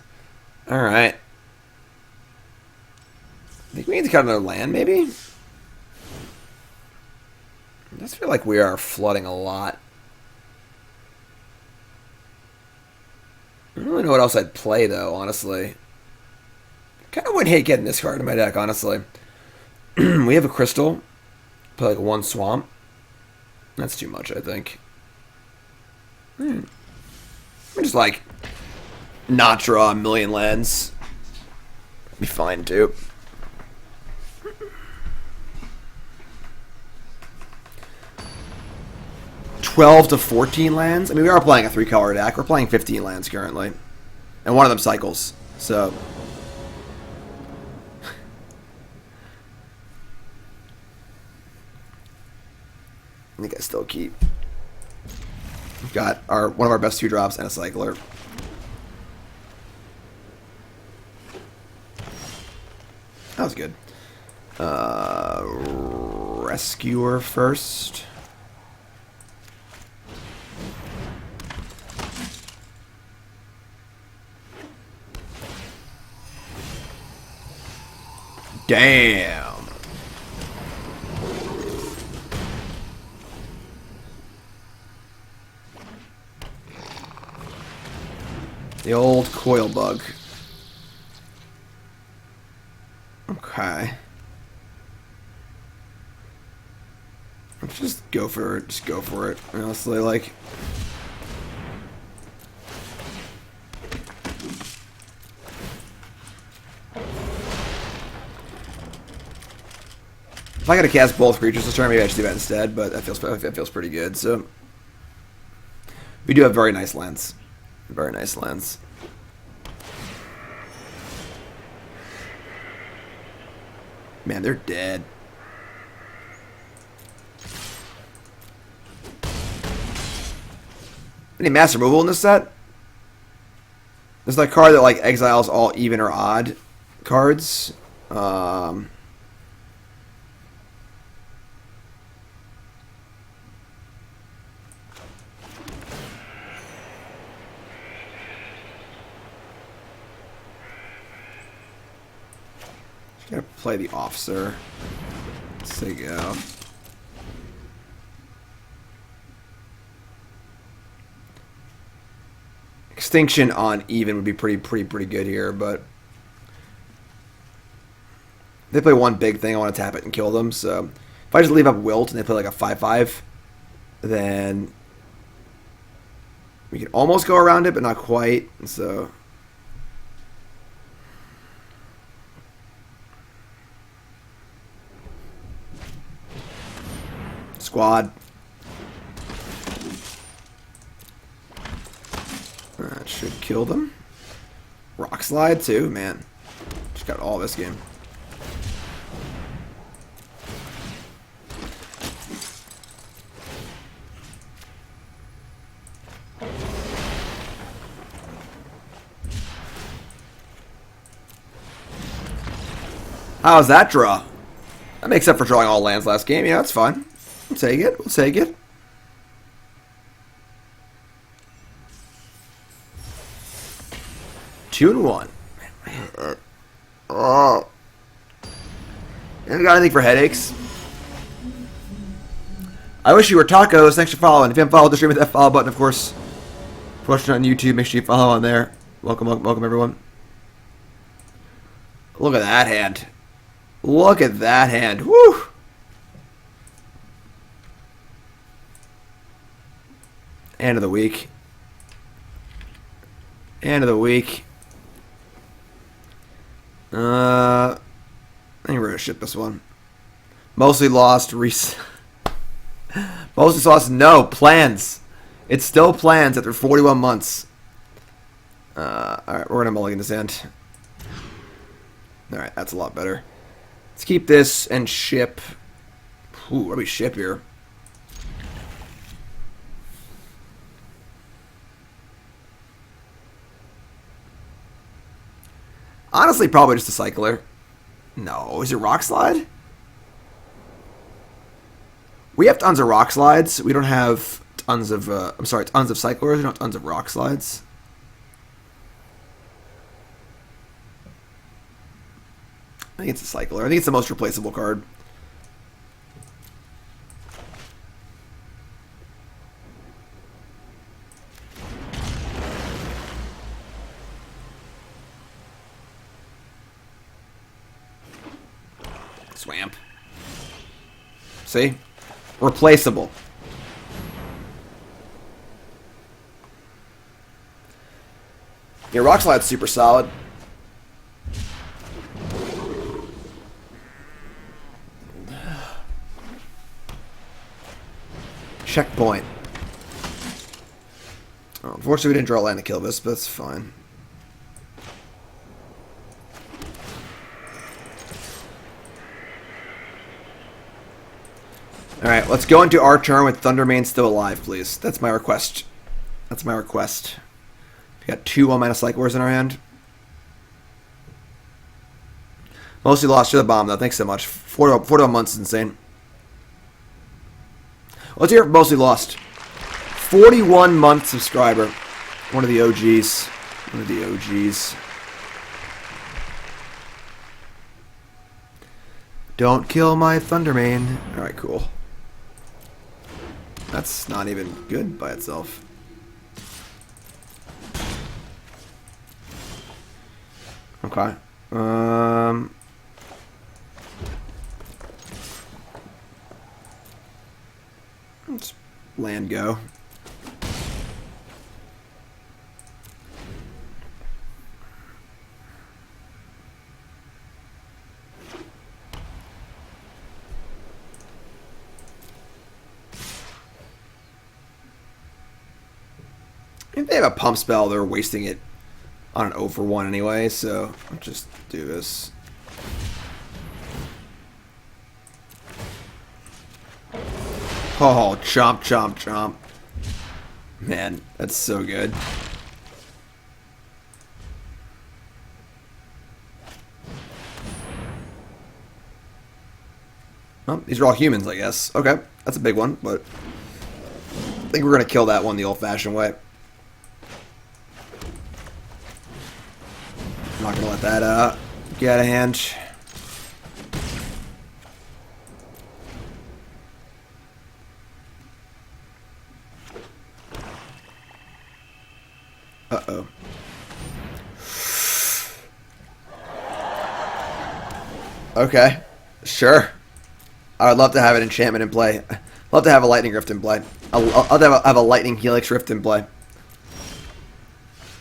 Alright. I think we need to cut another land, maybe? I just feel like we are flooding a lot. I don't really know what else I'd play, though, honestly. Kind of wouldn't hate getting this card in my deck, honestly. We have a crystal. Play like 1 swamp. That's too much, I think. I'm just like not draw a million lands. Be fine too. $12 to $14 lands. I mean, we are playing a 3-color deck. We're playing 15 lands currently, and one of them cycles. So. I think I still keep. We've got one of our best 2-drops and a cycler. That was good. Rescuer first. Damn. The old coil bug. Okay. Let's just go for it. Just go for it. Honestly, like. If I gotta cast both creatures this turn, maybe I should do that instead, but that feels pretty good. So we do have very nice lands. Very nice lands. Man, they're dead. Any mass removal in this set? There's that card that like exiles all even or odd cards. Gotta play the officer. Let's say go. Extinction on even would be pretty good here, but if they play one big thing, I want to tap it and kill them. So if I just leave up Wilt and they play like a 5/5, then We can almost go around it, but not quite. So squad. That should kill them. Rock slide too, man. Just got all this game. How's that draw? That makes up for drawing all lands last game. Yeah, that's fine. We'll take it. We'll take it. Two and one. Oh. You got anything for headaches? I wish you were tacos. Thanks for following. If you haven't followed the stream, hit that follow button, of course. If you're watching on YouTube, make sure you follow on there. Welcome, welcome, welcome, everyone. Look at that hand. Look at that hand. Woo! End of the week. End of the week. I think we're gonna ship this one. Mostly lost. Mostly lost. No plans. It's still plans after 41 months. All right, we're gonna mulligan this end. All right, that's a lot better. Let's keep this and ship. Ooh, what do we ship here? Honestly, probably just a cycler. No, is it rock slide? We have tons of rock slides. We don't have tons of. I'm sorry, tons of cyclers. We don't have tons of rock slides. I think it's a cycler. I think it's the most replaceable card. Swamp. See? Replaceable. Yeah, rock slide's super solid. Checkpoint. Oh, unfortunately, we didn't draw land to kill this, but that's fine. Alright, let's go into our turn with Thundermane still alive, please. That's my request. That's my request. We got 2 1-mana Cyclers in our hand. Mostly lost to the bomb, though. Thanks so much. 41 months is insane. Let's hear Mostly Lost. 41 month subscriber. One of the OGs. One of the OGs. Don't kill my Thundermane. Alright, cool. That's not even good by itself. Okay. Let's land go. If they have a pump spell, they're wasting it on an 0 for 1 anyway, so I'll just do this. Oh, chomp, chomp, chomp. Man, that's so good. Well, these are all humans, I guess. Okay, that's a big one, but I think we're going to kill that one the old-fashioned way. I'm not going to let that get out of hand. Uh-oh. Okay. Sure. I would love to have an enchantment in play. Love to have a Lightning Rift in play. I'll have a Lightning Helix Rift in play.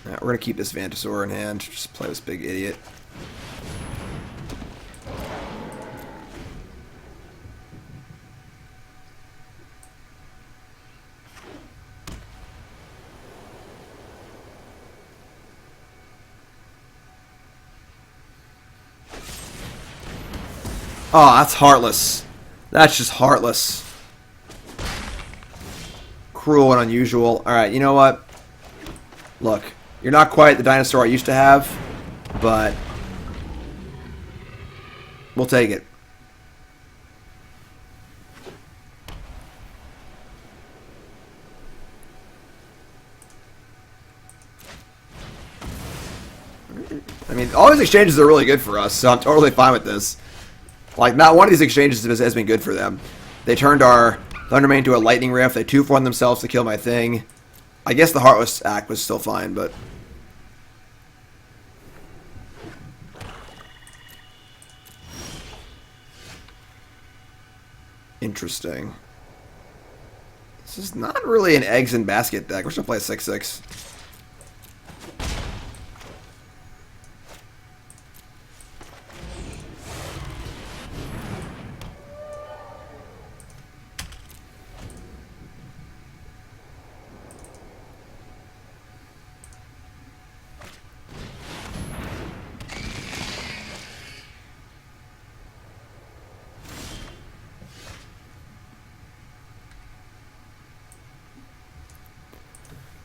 Alright, we're going to keep this Vantasaur in hand. Just play this big idiot. Oh, that's heartless. That's just heartless. Cruel and unusual. Alright, you know what? Look, you're not quite the dinosaur I used to have, but we'll take it. I mean, all these exchanges are really good for us, so I'm totally fine with this. Like, not one of these exchanges has been good for them. They turned our Thundermane to a Lightning Rift. They 2-for-1 themselves to kill my thing. I guess the Heartless Act was still fine, but... Interesting. This is not really an eggs and basket deck. We're just going to play a 6/6.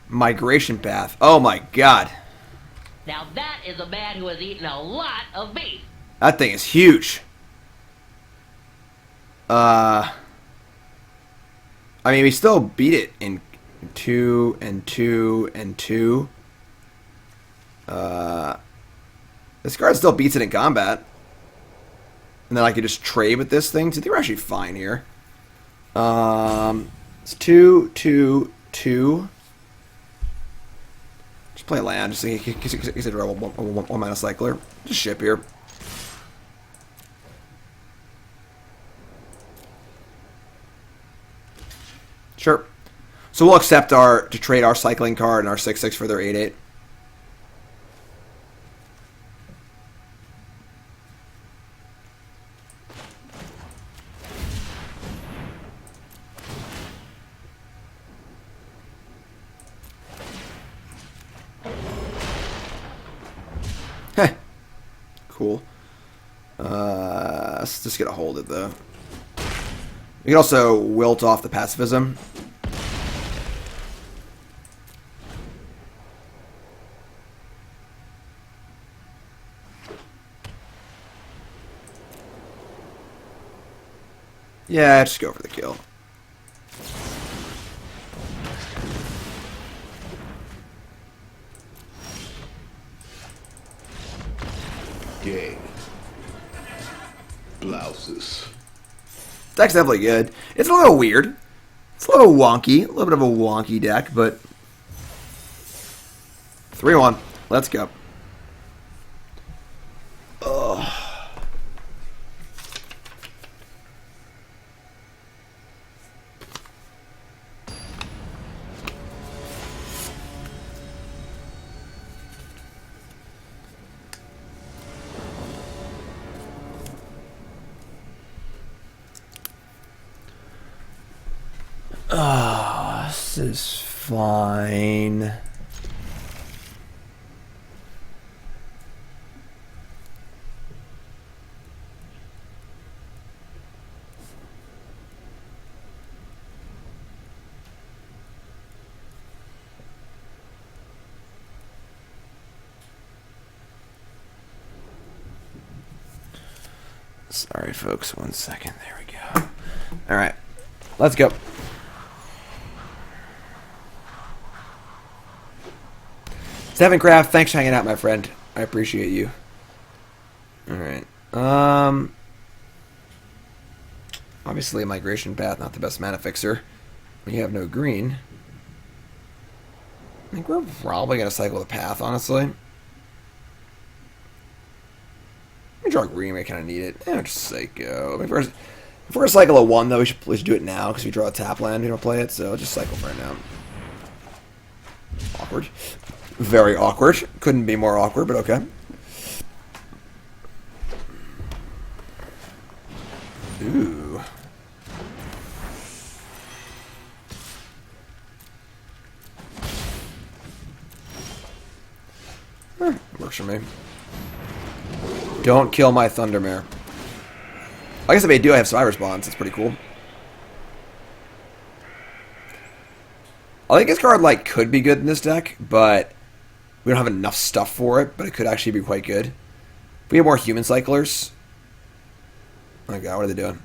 Migration Path. Oh my god. Now that is a man who has eaten a lot of beef. That thing is huge. I mean, we still beat it in 2 and 2 and 2. This card still beats it in combat. And then I could just trade with this thing. So I think we're actually fine here. It's 2, 2, 2. Just play land, just consider a 1-mana cycler. Just ship here. Sure. So we'll accept to trade our cycling card and our 6/6 for their 8/8. Heh. Cool. Let's just get a hold of it, though. We can also wilt off the pacifism. Yeah, just go for the kill. Game. Blouses. Deck's definitely good. It's a little weird. It's a little wonky. A little bit of a wonky deck, but... 3-1. Let's go. Ugh. This is fine. Sorry, folks. 1 second. There we go. All right. Let's go. Sevencraft, thanks for hanging out, my friend. I appreciate you. Alright. Obviously, Migration Path, not the best mana fixer. We have no green. I think we're probably going to cycle the path, honestly. We draw green, we kind of need it. Yeah, just Psycho. If we're going to cycle a 1, though, we should do it now, because we draw a tap land, we don't play it, so just cycle for it now. Awkward. Very awkward. Couldn't be more awkward, but okay. Ooh. Works for me. Don't kill my Thundermare. I guess if they do, I have Survivor's Bonds. That's pretty cool. I think this card like could be good in this deck, but we don't have enough stuff for it. But it could actually be quite good. If we have more Human Cyclers. Oh my god, what are they doing?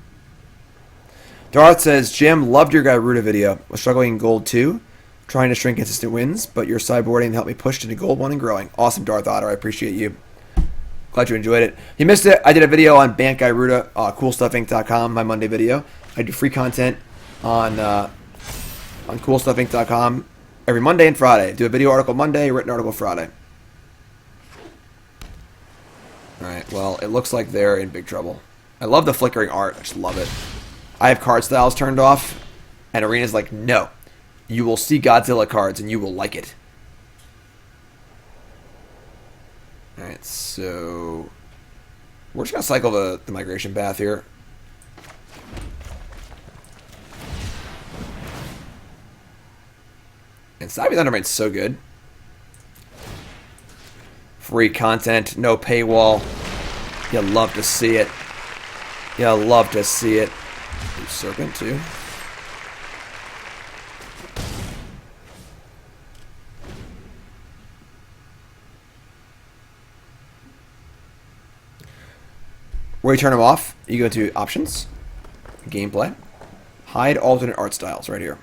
Darth says, Jim, loved your Gyruda video. Was struggling in gold too. Trying to shrink consistent wins, but your sideboarding helped me push into gold 1 and growing. Awesome, Darth Otter. I appreciate you. Glad you enjoyed it. If you missed it, I did a video on Bant Gyruda, CoolStuffInc.com, my Monday video. I do free content on CoolStuffInc.com every Monday and Friday. Do a video article Monday, written article Friday. Alright, well, it looks like they're in big trouble. I love the flickering art. I just love it. I have card styles turned off, and Arena's like, no. You will see Godzilla cards, and you will like it. Alright, so we're just going to cycle the migration path here. And Savvy Thundermane's so good. Free content, no paywall. You'll love to see it. You'll love to see it. Ooh, Serpent, too. Where you turn them off, you go to Options, Gameplay, Hide Alternate Art Styles right here.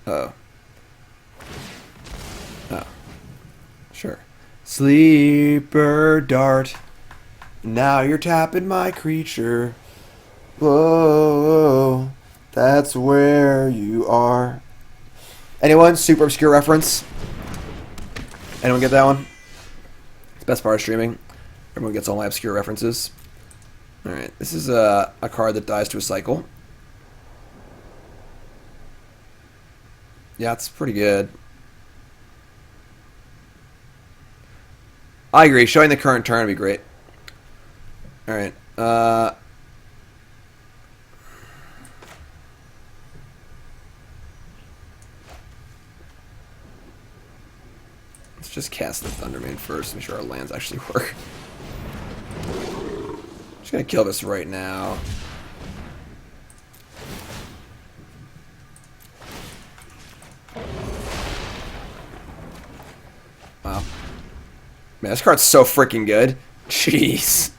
Oh. Oh. Sure. Sleeper Dart. Now you're tapping my creature. Whoa. That's where you are. Anyone? Super obscure reference? Anyone get that one? It's the best part of streaming. Everyone gets all my obscure references. Alright, this is a card that dies to a cycle. Yeah, it's pretty good. I agree. Showing the current turn would be great. Alright. Let's just cast the Thundermane first. Make sure our lands actually work. Just gonna kill this right now. Wow. Man, this card's so freaking good. Jeez.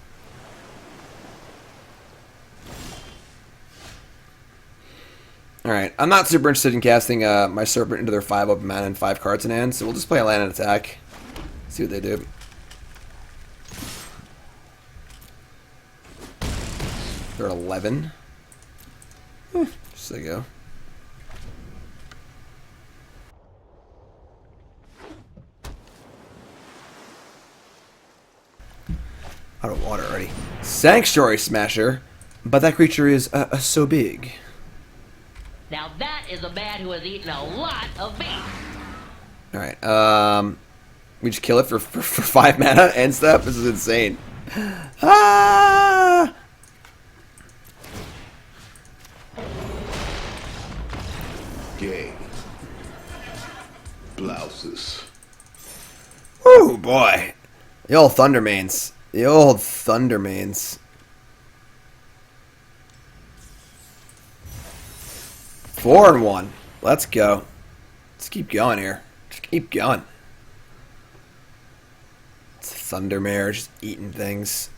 Alright, I'm not super interested in casting my Serpent into their 5 open mana and 5 cards in hand, so we'll just play a land and attack. See what they do. They're at 11. Just so they go. Out of water already. Sanctuary Smasher, but that creature is so big. Now that is a man who has eaten a lot of meat. Alright, we just kill it for 5 mana and stuff? This is insane. Ah! Gay. Blouses. Woo, boy. The old Thundermanes. The old Thundermanes. 4-1. Let's go. Let's keep going here. Just keep going. It's Thundermare just eating things.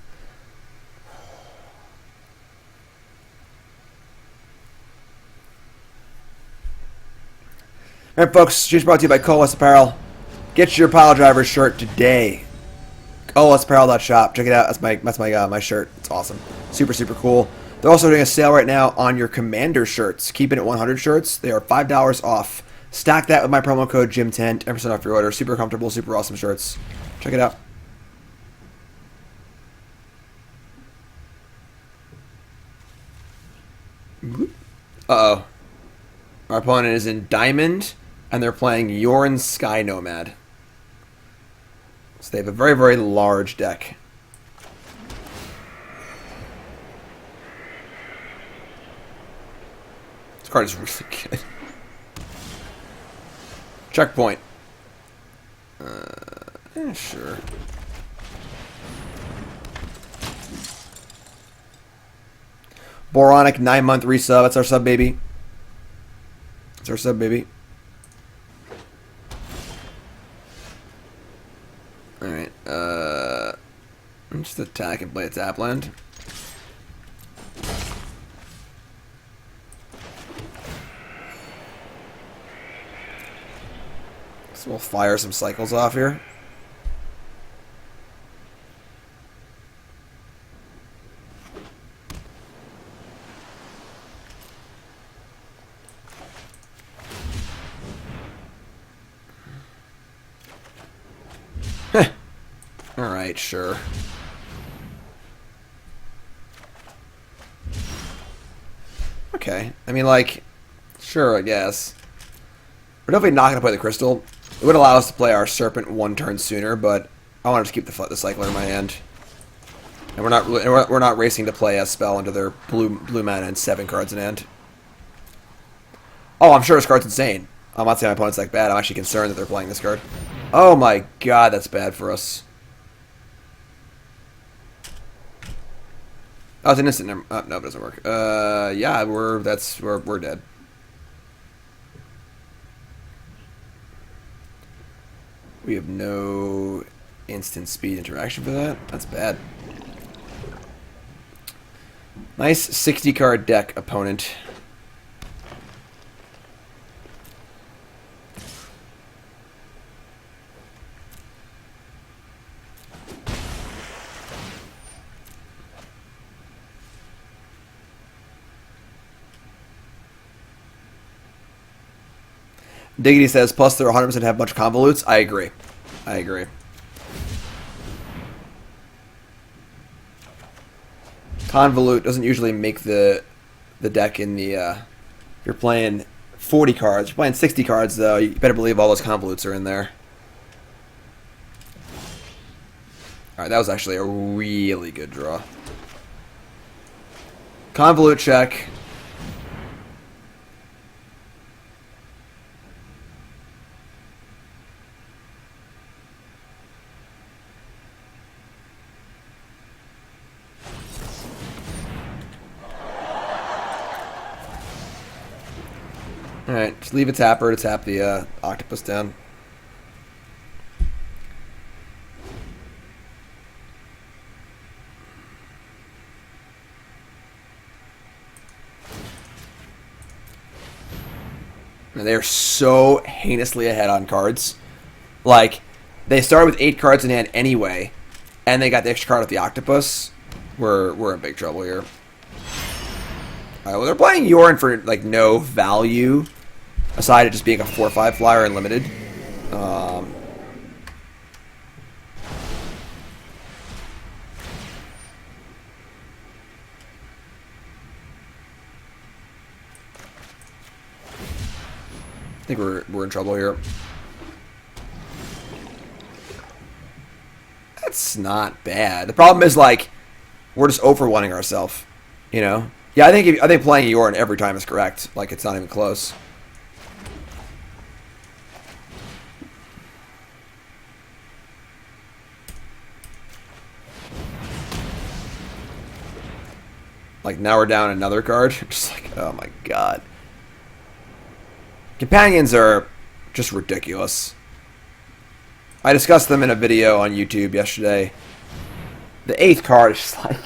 Alright, folks. Just brought to you by Colas Apparel. Get your Pile Driver shirt today. ColasApparel.shop. Check it out. That's my shirt. It's awesome. Super, super cool. They're also doing a sale right now on your Commander shirts. Keeping it 100 shirts. They are $5 off. Stack that with my promo code JIM10. 10% off your order. Super comfortable, super awesome shirts. Check it out. Uh-oh. Our opponent is in Diamond, and they're playing Yorn Sky Nomad. So they have a very, very large deck. This card is really good. Checkpoint. Yeah, sure. Boronic 9-month resub. That's our sub, baby. That's our sub, baby. Alright. Just attack and play a tap land. So we'll fire some cycles off here. Alright, sure. Okay. I mean, like, sure, I guess. We're definitely not going to play the Crystal. It would allow us to play our Serpent one turn sooner, but I want to just keep the Cycler in my hand. And we're not racing to play a spell into their blue mana and 7 cards in hand. Oh, I'm sure this card's insane. I'm not saying my opponent's like bad. I'm actually concerned that they're playing this card. Oh my god, that's bad for us. Oh, it's an instant. Oh, no, it doesn't work. Yeah, we're dead. We have no instant speed interaction for that. That's bad. Nice 60 card deck, opponent. Diggity says, plus they're 100% have a bunch of convolutes. I agree. I agree. Convolute doesn't usually make the deck in the... if you're playing 40 cards. If you're playing 60 cards, though, you better believe all those convolutes are in there. Alright, that was actually a really good draw. Convolute check. Alright, just leave a tapper to tap the octopus down. And they're so heinously ahead on cards. Like, they started with 8 cards in hand anyway, and they got the extra card with the octopus. We're in big trouble here. Alright, well, they're playing Yorn for, like, no value, aside of just being a 4/5 flyer and limited. I think we're in trouble here. That's not bad. The problem is, like, we're just over-wanting ourselves, you know? Yeah, I think playing Yorn every time is correct. Like, it's not even close. Like, now we're down another card. Just like, oh my god. Companions are just ridiculous. I discussed them in a video on YouTube yesterday. The 8th card is just like,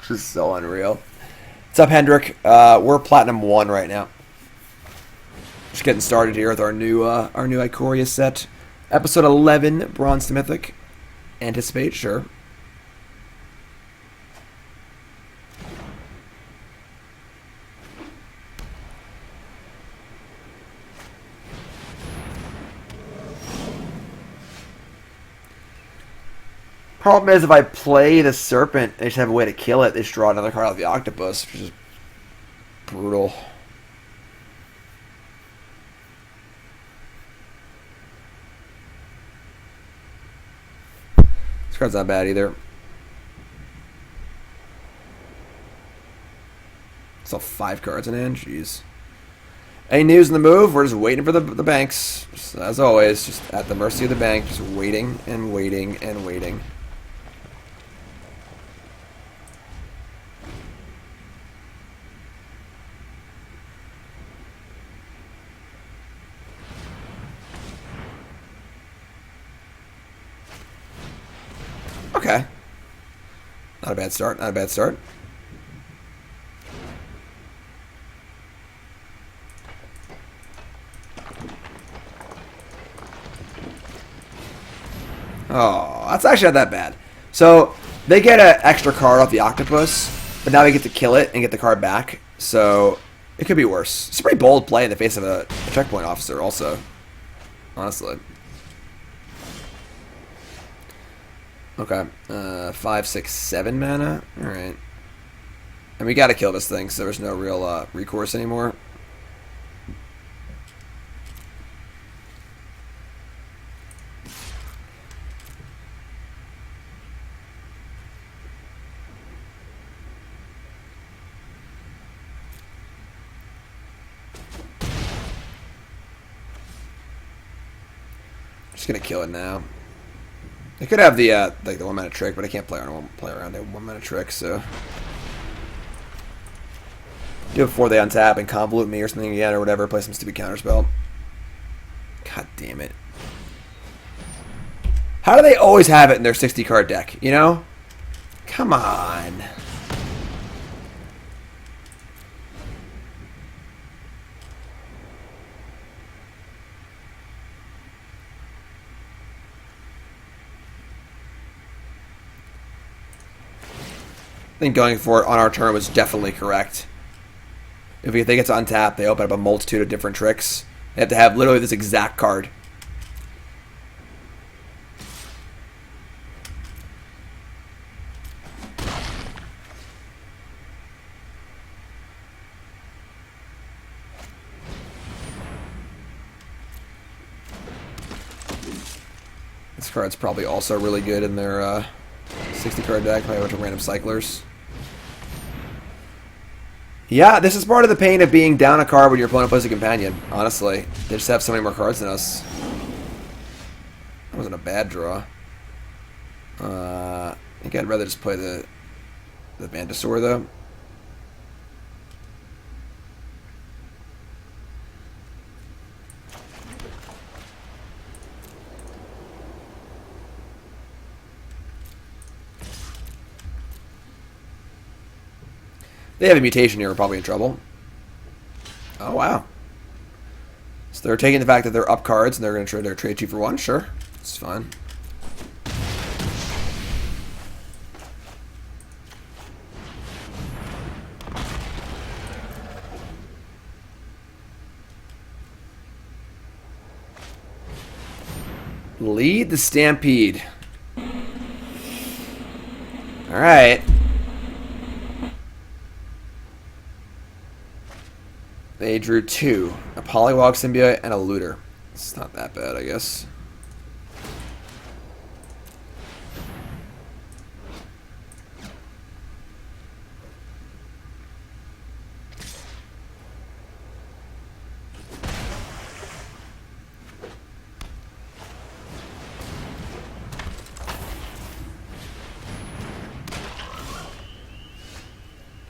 just so unreal. What's up, Hendrick? We're Platinum 1 right now. Just getting started here with our new Ikoria set. Episode 11, Bronze to Mythic. Anticipate, sure. Problem is, if I play the Serpent, they just have a way to kill it. They just draw another card out of the Octopus, which is brutal. card's not bad either. Still 5 cards in hand. Jeez. Any news in the move? We're just waiting for the banks. Just, as always, just at the mercy of the bank. Just waiting and waiting and waiting. Okay. Not a bad start. Not a bad start. Oh, that's actually not that bad. So, they get an extra card off the octopus, but now they get to kill it and get the card back. So, it could be worse. It's a pretty bold play in the face of a checkpoint officer also. Honestly. Okay. 5, 6, 7 mana? Alright. And we gotta kill this thing, so there's no real recourse anymore. Just gonna kill it now. I could have the like the 1 mana trick, but I can't play around the 1 mana trick, so do it before they untap and convolute me or something again or whatever. Play some stupid counterspell. God damn it! How do they always have it in their 60 card deck? You know? Come on. I think going for it on our turn was definitely correct. If they get to untap, they open up a multitude of different tricks. They have to have literally this exact card. This card's probably also really good in their 60 card deck. Probably a bunch of random cyclers. Yeah, this is part of the pain of being down a card when your opponent plays a companion, honestly. They just have so many more cards than us. That wasn't a bad draw. I think I'd rather just play the Vandasaur, though. They have a mutation here, we're probably in trouble. Oh, wow. So they're taking the fact that they're up cards and they're going to try to trade 2 for 1? Sure. It's fine. Lead the Stampede. Alright. They drew 2. A Polywog Symbiote and a Looter. It's not that bad, I guess.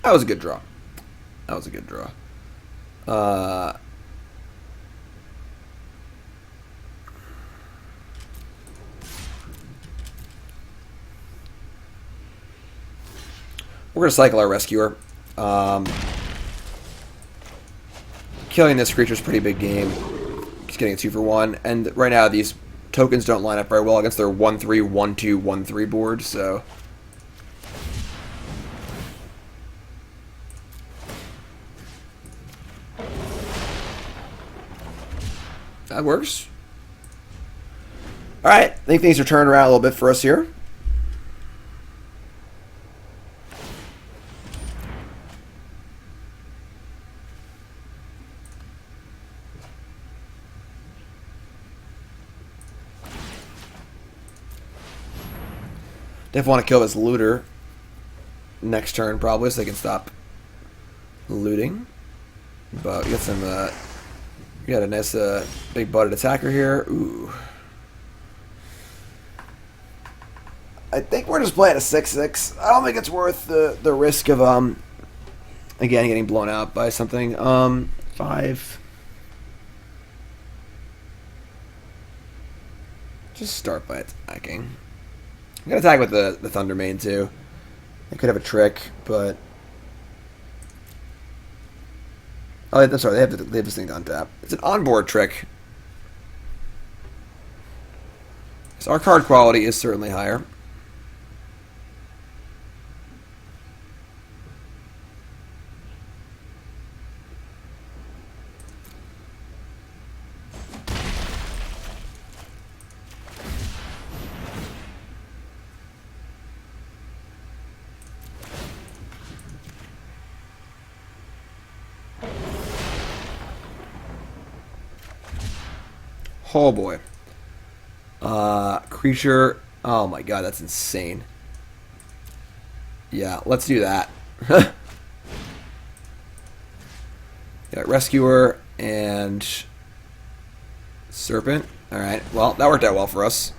That was a good draw. That was a good draw. We're going to cycle our Rescuer. Killing this creature is a pretty big game. He's getting a 2 for 1. And right now, these tokens don't line up very well against their 1-3, 1-2, 1-3 board, so... That works. Alright, I think things are turning around a little bit for us here. Definitely want to kill this looter next turn probably so they can stop looting. But we got some we got a nice big butted attacker here. Ooh. I think we're just playing a 6/6. I don't think it's worth the risk of again getting blown out by something. 5. Just start by attacking. I'm gonna attack with the Thunder Mane too. I could have a trick, but oh, I'm sorry. They have this thing on tap. It's an onboard trick. So our card quality is certainly higher. Oh boy. Creature. Oh my god, that's insane. Yeah, let's do that. Yeah, Rescuer and Serpent. Alright, well, that worked out well for us.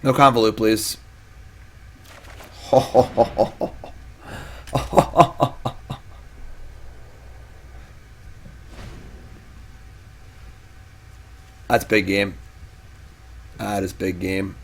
No convolute, please. That's big game. That is big game.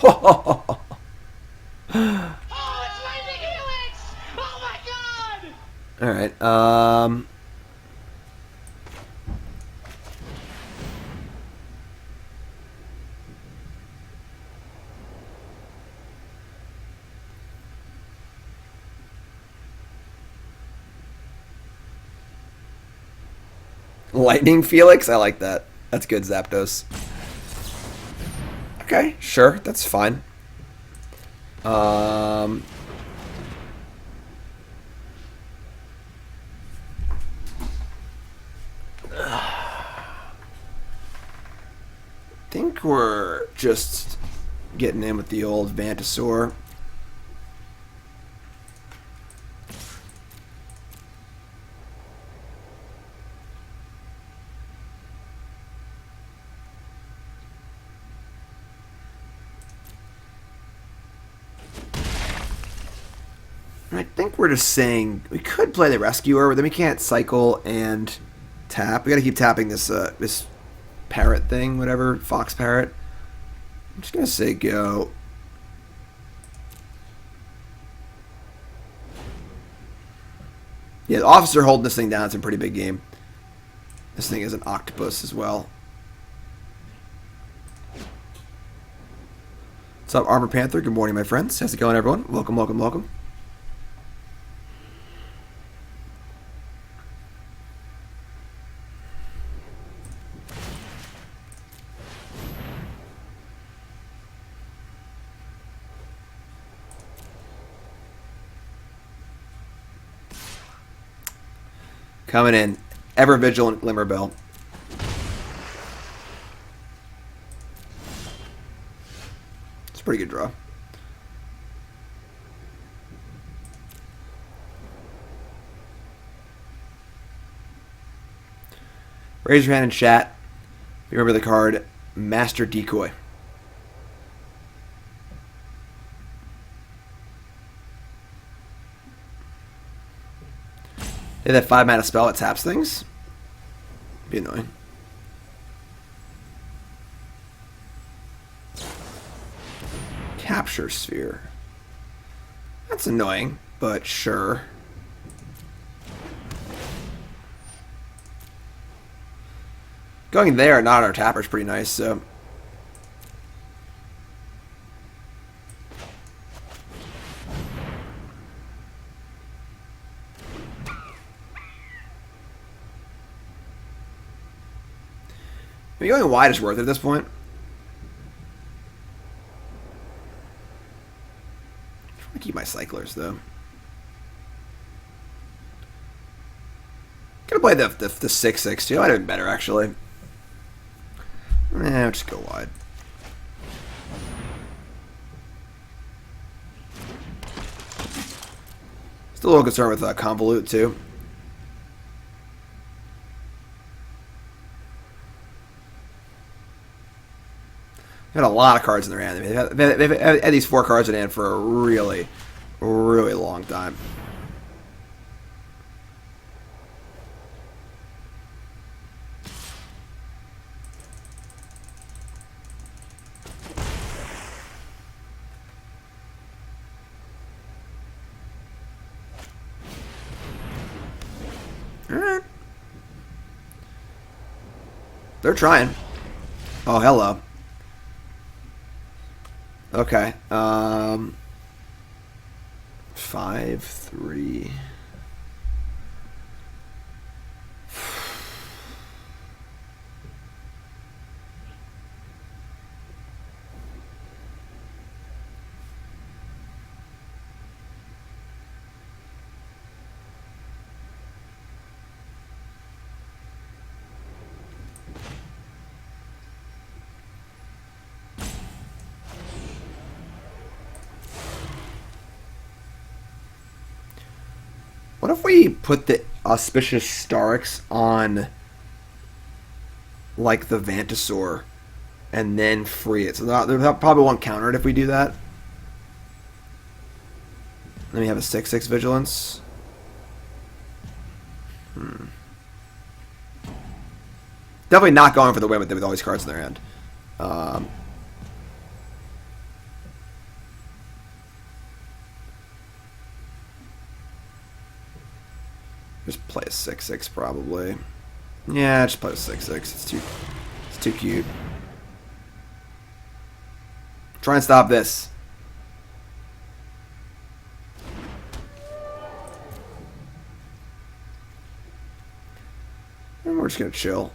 Oh, it's lightning helix! Oh my god! Alright, Lightning Felix? I like that. That's good, Zapdos. Okay, sure, that's fine. Think we're just getting in with the old Vantasaur. I think we're just saying we could play the Rescuer, but then we can't cycle and tap. We got to keep tapping this this parrot thing, whatever, fox parrot. I'm just gonna say go. Yeah, the officer holding this thing down is a pretty big game. This thing is an octopus as well. What's up, Armor Panther? Good morning, my friends. How's it going, everyone? Welcome, welcome, welcome. Coming in, ever vigilant Glimmerbell. It's a pretty good draw. Raise your hand in chat. Remember the card Master Decoy. They have that 5-mana spell that taps things. Be annoying. Capture Sphere. That's annoying, but sure. Going there and not on our tapper is pretty nice, so. mean, going wide is worth it at this point. I keep my cyclers though. Gonna play the 6/6 too. Might have been better actually. I'll just go wide. Still a little concerned with Convolute too. They've had a lot of cards in their hand. They've had these 4 cards in hand for a really, really long time. Alright. They're trying. Oh, hello. Okay. 5/3. What if we put the Auspicious Starix on, like, the Vantasaur, and then free it? So they probably won't counter it if we do that. Then we have a 6/6 Vigilance. Definitely not going for the win with all these cards in their hand. Just play a 6/6 probably. Yeah, just play a 6/6. It's too cute. Try and stop this. And we're just gonna chill.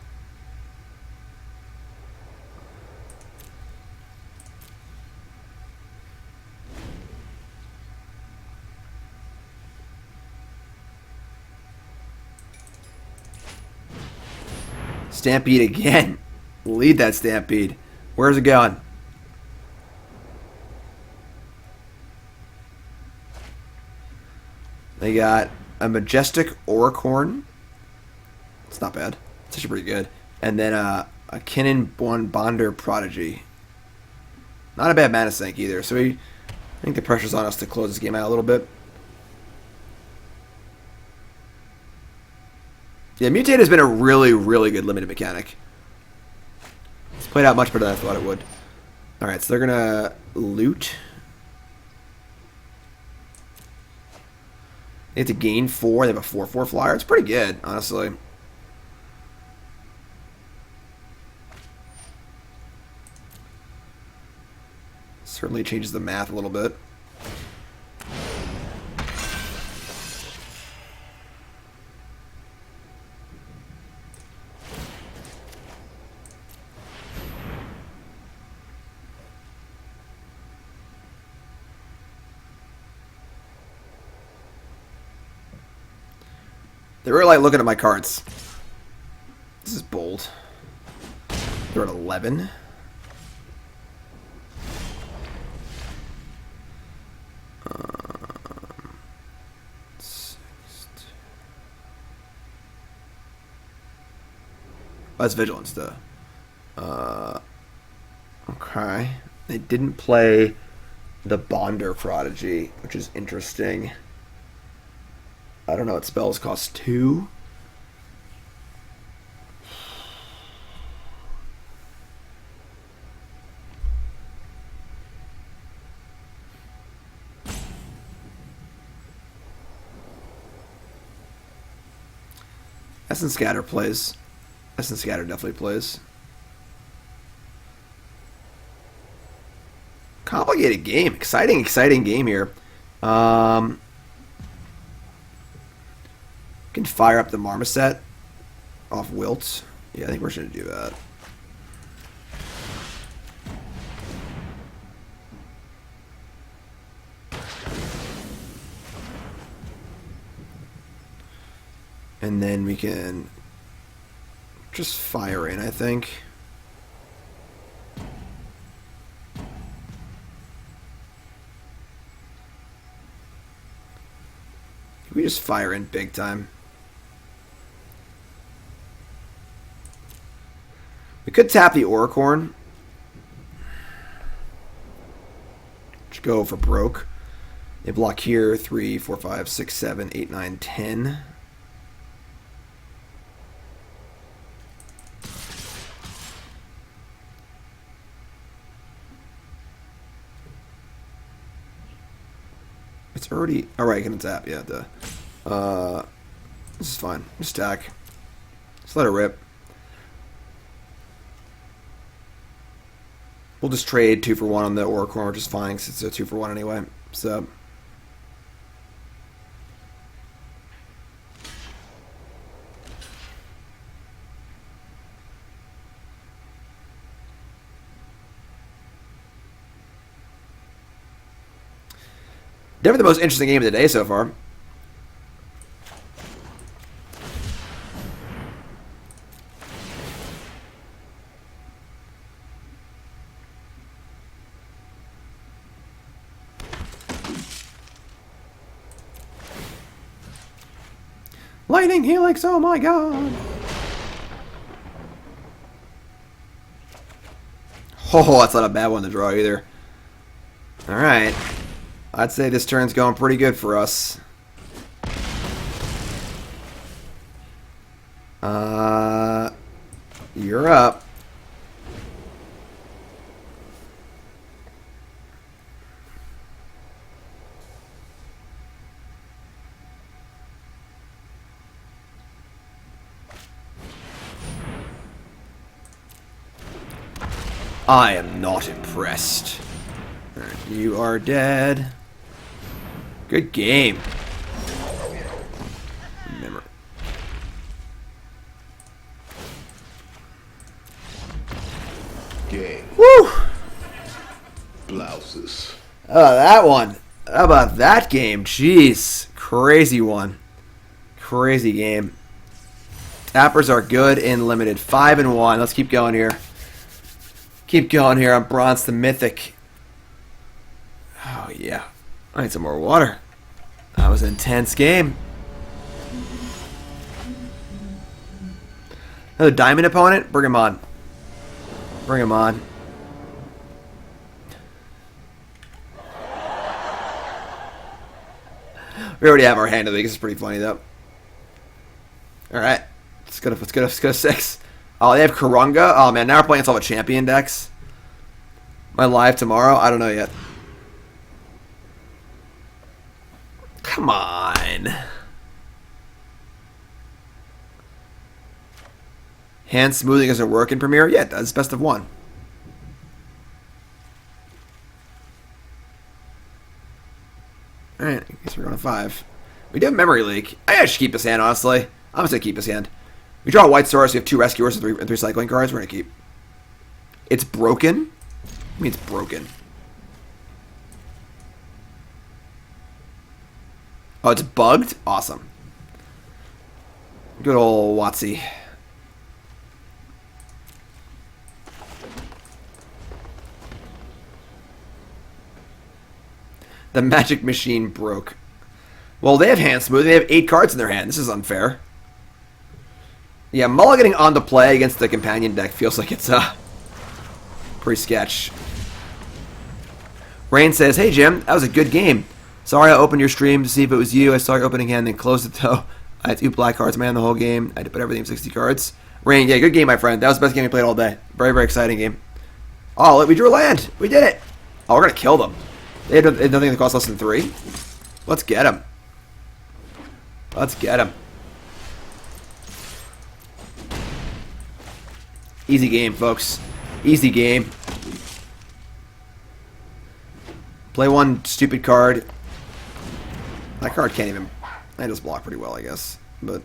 Stampede again. Lead that Stampede. Where's it going? They got a Majestic Auricorn. It's not bad. It's actually pretty good. And then a Kinnan Bonder Prodigy. Not a bad mana sink either. So I think the pressure's on us to close this game out a little bit. Yeah, Mutate has been a really, really good limited mechanic. It's played out much better than I thought it would. Alright, so they're going to loot. They have to gain 4. They have a 4/4 flyer. It's pretty good, honestly. Certainly changes the math a little bit. They really like looking at my cards. This is bold. They're at 11. That's Vigilance, though. Okay. They didn't play the Bonder Prodigy, which is interesting. I don't know what spells cost 2. Essence Scatter plays. Essence Scatter definitely plays. Complicated game. Exciting game here. Can fire up the Marmoset off Wilt. Yeah, I think we're just going to do that. And then we can just fire in, I think. We just fire in big time. We could tap the Oracorn. Just go for broke. They block here 3, 4, 5, 6, 7, 8, 9, 10. It's already... Alright, can tap. Yeah, this is fine. Just stack. Just let it rip. We'll just trade 2 for 1 on the Oracle, which is fine because it's a 2 for 1 anyway. So... Definitely the most interesting game of the day so far. Lightning Helix, oh my god! Oh, that's not a bad one to draw either. Alright. I'd say this turn's going pretty good for us. You're up. I am not impressed. Alright, you are dead. Good game. Remember. Game. Woo! Blouses. Oh, that one. How about that game? Jeez. Crazy one. Crazy game. Tappers are good in limited. 5-1. Let's keep going here. Keep going here on Bronze the Mythic. Oh, yeah. I need some more water. That was an intense game. Another diamond opponent? Bring him on. Bring him on. We already have our hand of the week. This is pretty funny, though. Alright. Let's go to 6. Oh, they have Karunga? Oh, man. Now we're playing all the champion decks. Am I live tomorrow? I don't know yet. Come on. Hand smoothing doesn't work in Premiere? Yeah, it does. Best of 1. Alright, I guess we're going to 5. We do have Memory Leak. I should keep his hand, honestly. I'm going to say keep his hand. We draw a White Source, we have 2 Rescuers and 3 Cycling cards. We're going to keep. It's broken? I mean, it's broken. Oh, it's bugged? Awesome. Good old Watsy. The magic machine broke. Well, they have hand smoothing. They have 8 cards in their hand. This is unfair. Yeah, mulliganing onto play against the companion deck feels like it's pretty sketch. Rain says, "Hey Jim, that was a good game. Sorry I opened your stream to see if it was you. I saw your opening hand and then closed it though. I had 2 black cards, man, the whole game. I had to put everything in 60 cards. Rain, yeah, good game, my friend. That was the best game we played all day. Very, very exciting game. Oh, look, we drew a land. We did it. Oh, we're going to kill them. They have nothing that costs less than 3. Let's get them. Let's get them. Easy game, folks. Easy game. Play 1 stupid card. That card can't even... I just block pretty well, I guess. But...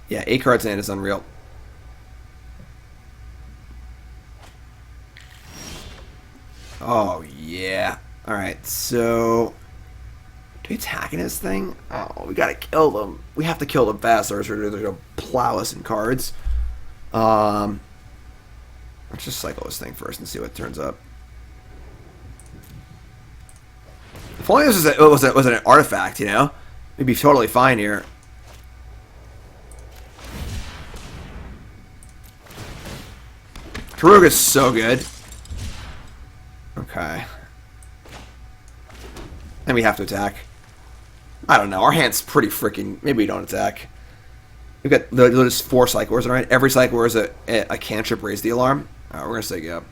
yeah, 8 cards in is unreal. Oh, yeah. Alright, so... do we we attacking this thing? Oh, we gotta kill them. We have to kill them fast, or they're gonna plow us in cards. Let's just cycle this thing first and see what turns up. If only this was an artifact, you know, we'd be totally fine here. Karuga's so good. Okay. And we have to attack. I don't know. Our hand's pretty freaking... Maybe we don't attack. We've got there's 4 cyclers, right? Every cycler is a cantrip, raise the alarm. Alright, we're going to say go.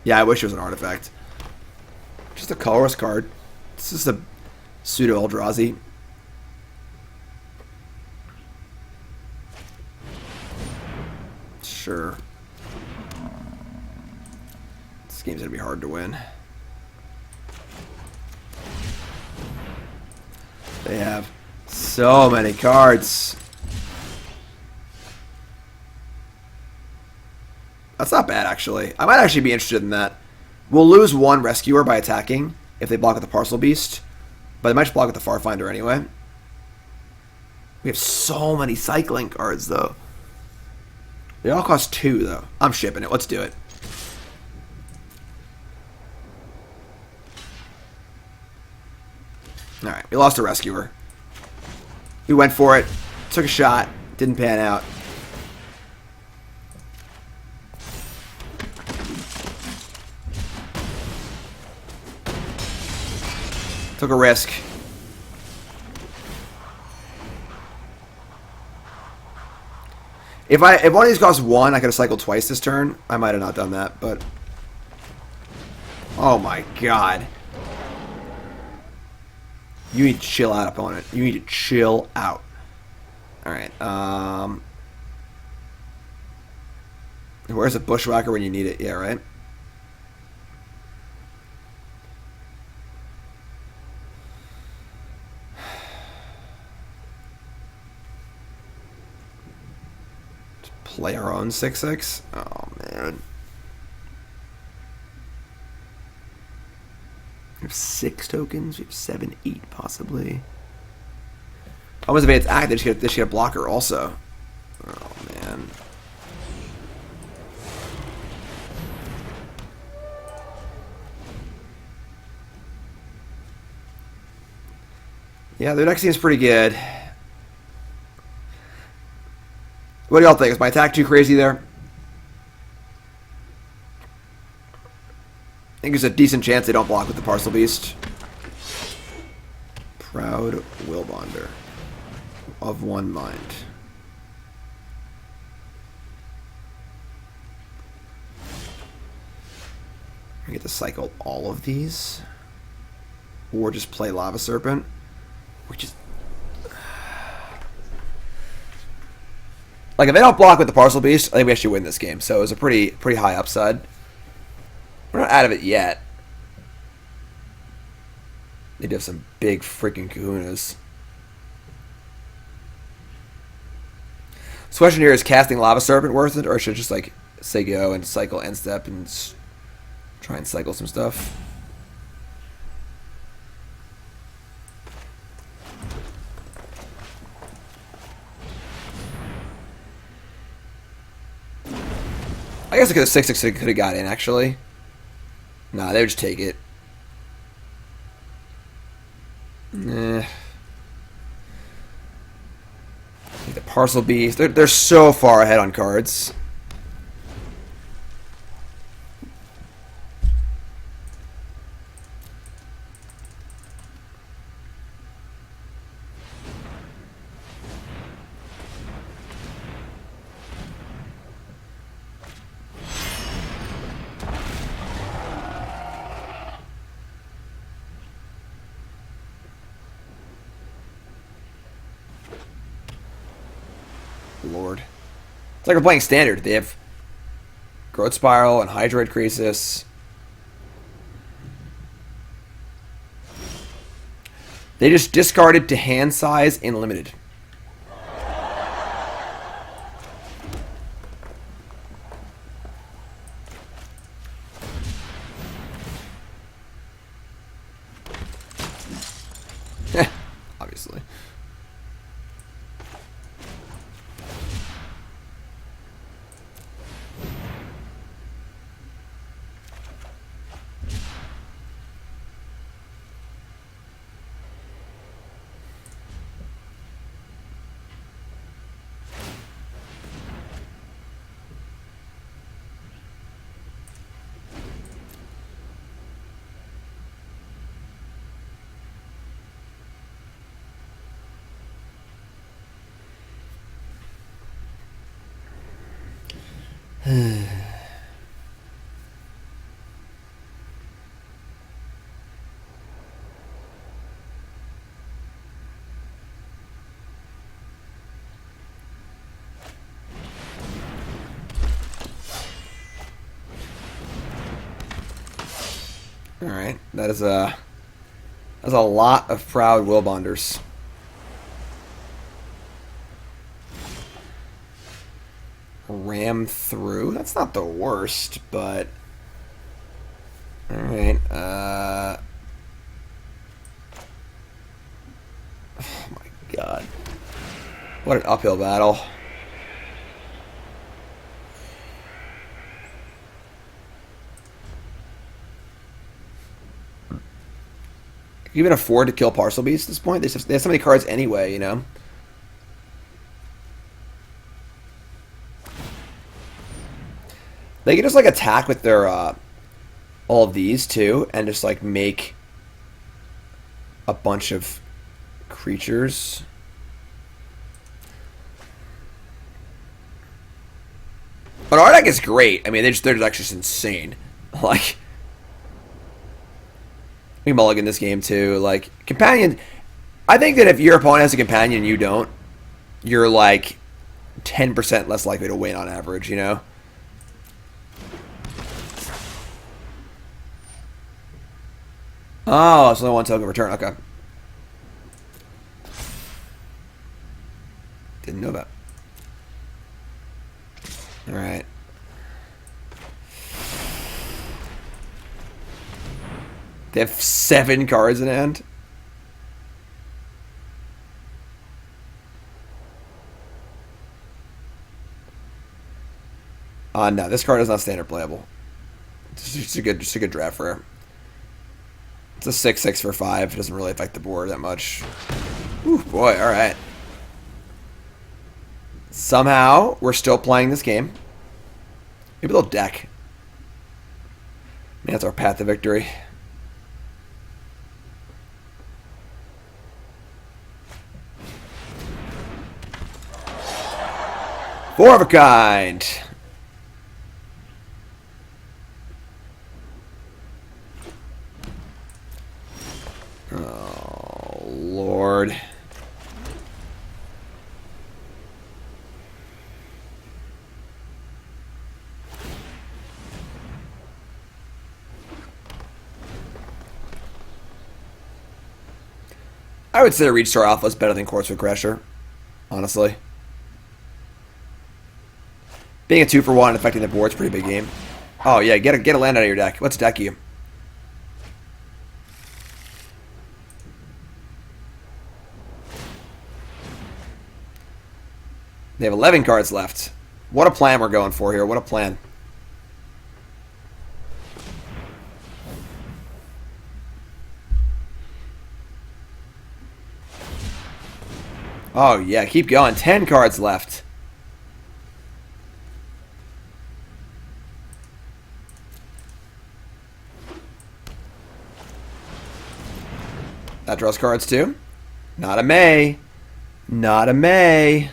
Yeah, I wish it was an artifact. Just a colorless card. This is a pseudo Eldrazi. Sure. This game's gonna be hard to win. They have so many cards. That's not bad, actually. I might actually be interested in that. We'll lose 1 Rescuer by attacking if they block with the Parcel Beast, but they might just block with the Farfinder anyway. We have so many cycling cards, though. They all cost 2, though. I'm shipping it. Let's do it. Alright, we lost a Rescuer. We went for it. Took a shot. Didn't pan out. Took a risk. If one of these costs 1, I could have cycled twice this turn. I might have not done that, but... Oh my god. You need to chill out, opponent. You need to chill out. Alright, where's a Bushwhacker when you need it? Yeah, right? Play our own 6/6? Oh, man. We have 6 tokens. We have 7, 8, possibly. Almost if it's active, they should get a blocker also. Oh, man. Yeah, their deck seems pretty good. What do y'all think? Is my attack too crazy there? I think there's a decent chance they don't block with the Parcel Beast. Proud Willbonder. Of one mind. I get to cycle all of these. Or just play Lava Serpent. Which is... Like, if they don't block with the Parcel Beast, I think we actually win this game. So it was a pretty high upside. We're not out of it yet. They do have some big freaking kahunas. So the question here is, casting Lava Serpent worth it? Or should I just, like, say go and cycle end step and try and cycle some stuff? I guess I could have 6/6 could have got in, actually. Nah, they would just take it. The Parcel Beast. They're so far ahead on cards. Lord. It's like we're playing Standard. They have Growth Spiral and Hydroid Crisis. They just discarded to hand size in Limited. All right, that's a lot of proud will bonders. Ram through. That's not the worst, but all right. Oh my god, what an uphill battle. You even afford to kill Parcel Beast at this point? They have so many cards anyway, you know? They can just, like, attack with their, all of these, too, and just, like, make a bunch of creatures. But our deck is great. I mean, they're just actually just insane. Like... We mulligan this game too. Like, companion, I think that if your opponent has a companion and you don't, you're like 10% less likely to win on average, you know? Oh, it's only one token return. Okay. Didn't know that. Alright. They have 7 cards in hand. No, this card is not standard playable. It's just a good draft for her. It's a 6/6 for 5. It doesn't really affect the board that much. Ooh, boy, alright. Somehow, we're still playing this game. Maybe they'll deck. Maybe that's our path to victory. Four of a kind. Oh, Lord. I would say Reach Star Alpha is better than Corpswood Crasher, honestly. Being a 2-for-1 and affecting the board's a pretty big game. Oh yeah, get a land out of your deck. What's deck you? They have 11 cards left. What a plan we're going for here. What a plan. Oh yeah, keep going. 10 cards left. That draws cards too. Not a May. Not a May.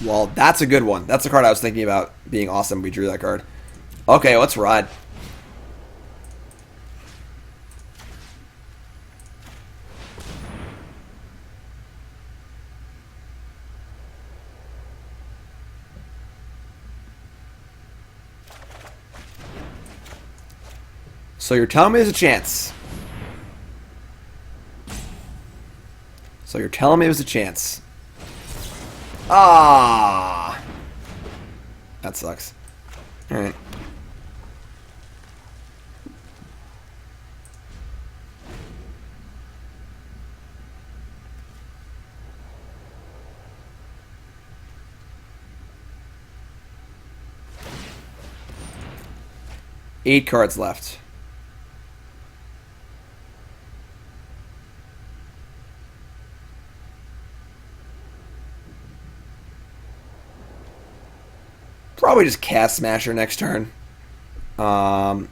Well, that's a good one. That's the card I was thinking about being awesome. We drew that card. Okay, let's ride. So you're telling me there's a chance. So you're telling me there's a chance. Ah, that sucks. All right. Eight cards left. Probably just Cast Smasher next turn. I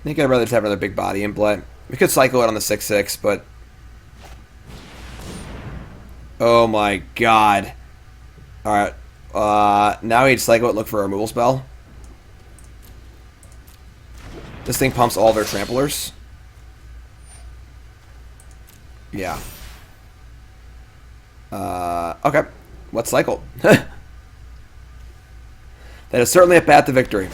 think I'd rather just have another big body in play. We could cycle it on the 6/6, but... Oh my god. Alright. Now we'd cycle it, look for a removal spell. This thing pumps all their tramplers. Yeah. Okay. Let's cycle. That is certainly a path to victory.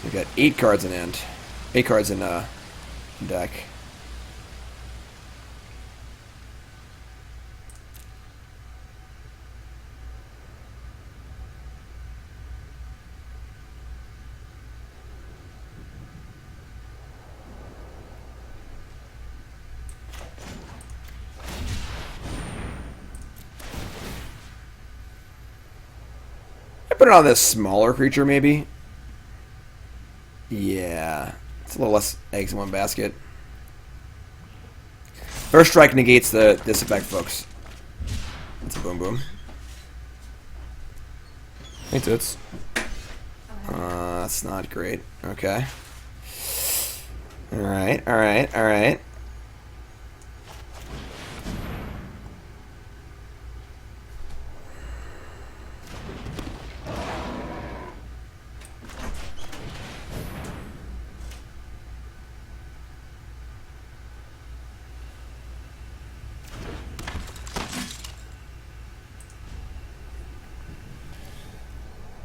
We got 8 cards in hand. 8 cards in deck. I put it on this smaller creature, maybe. Yeah. It's a little less eggs in one basket. First strike negates this effect, folks. It's a boom boom. Hey, Toots. That's not great. Okay. Alright, alright, alright.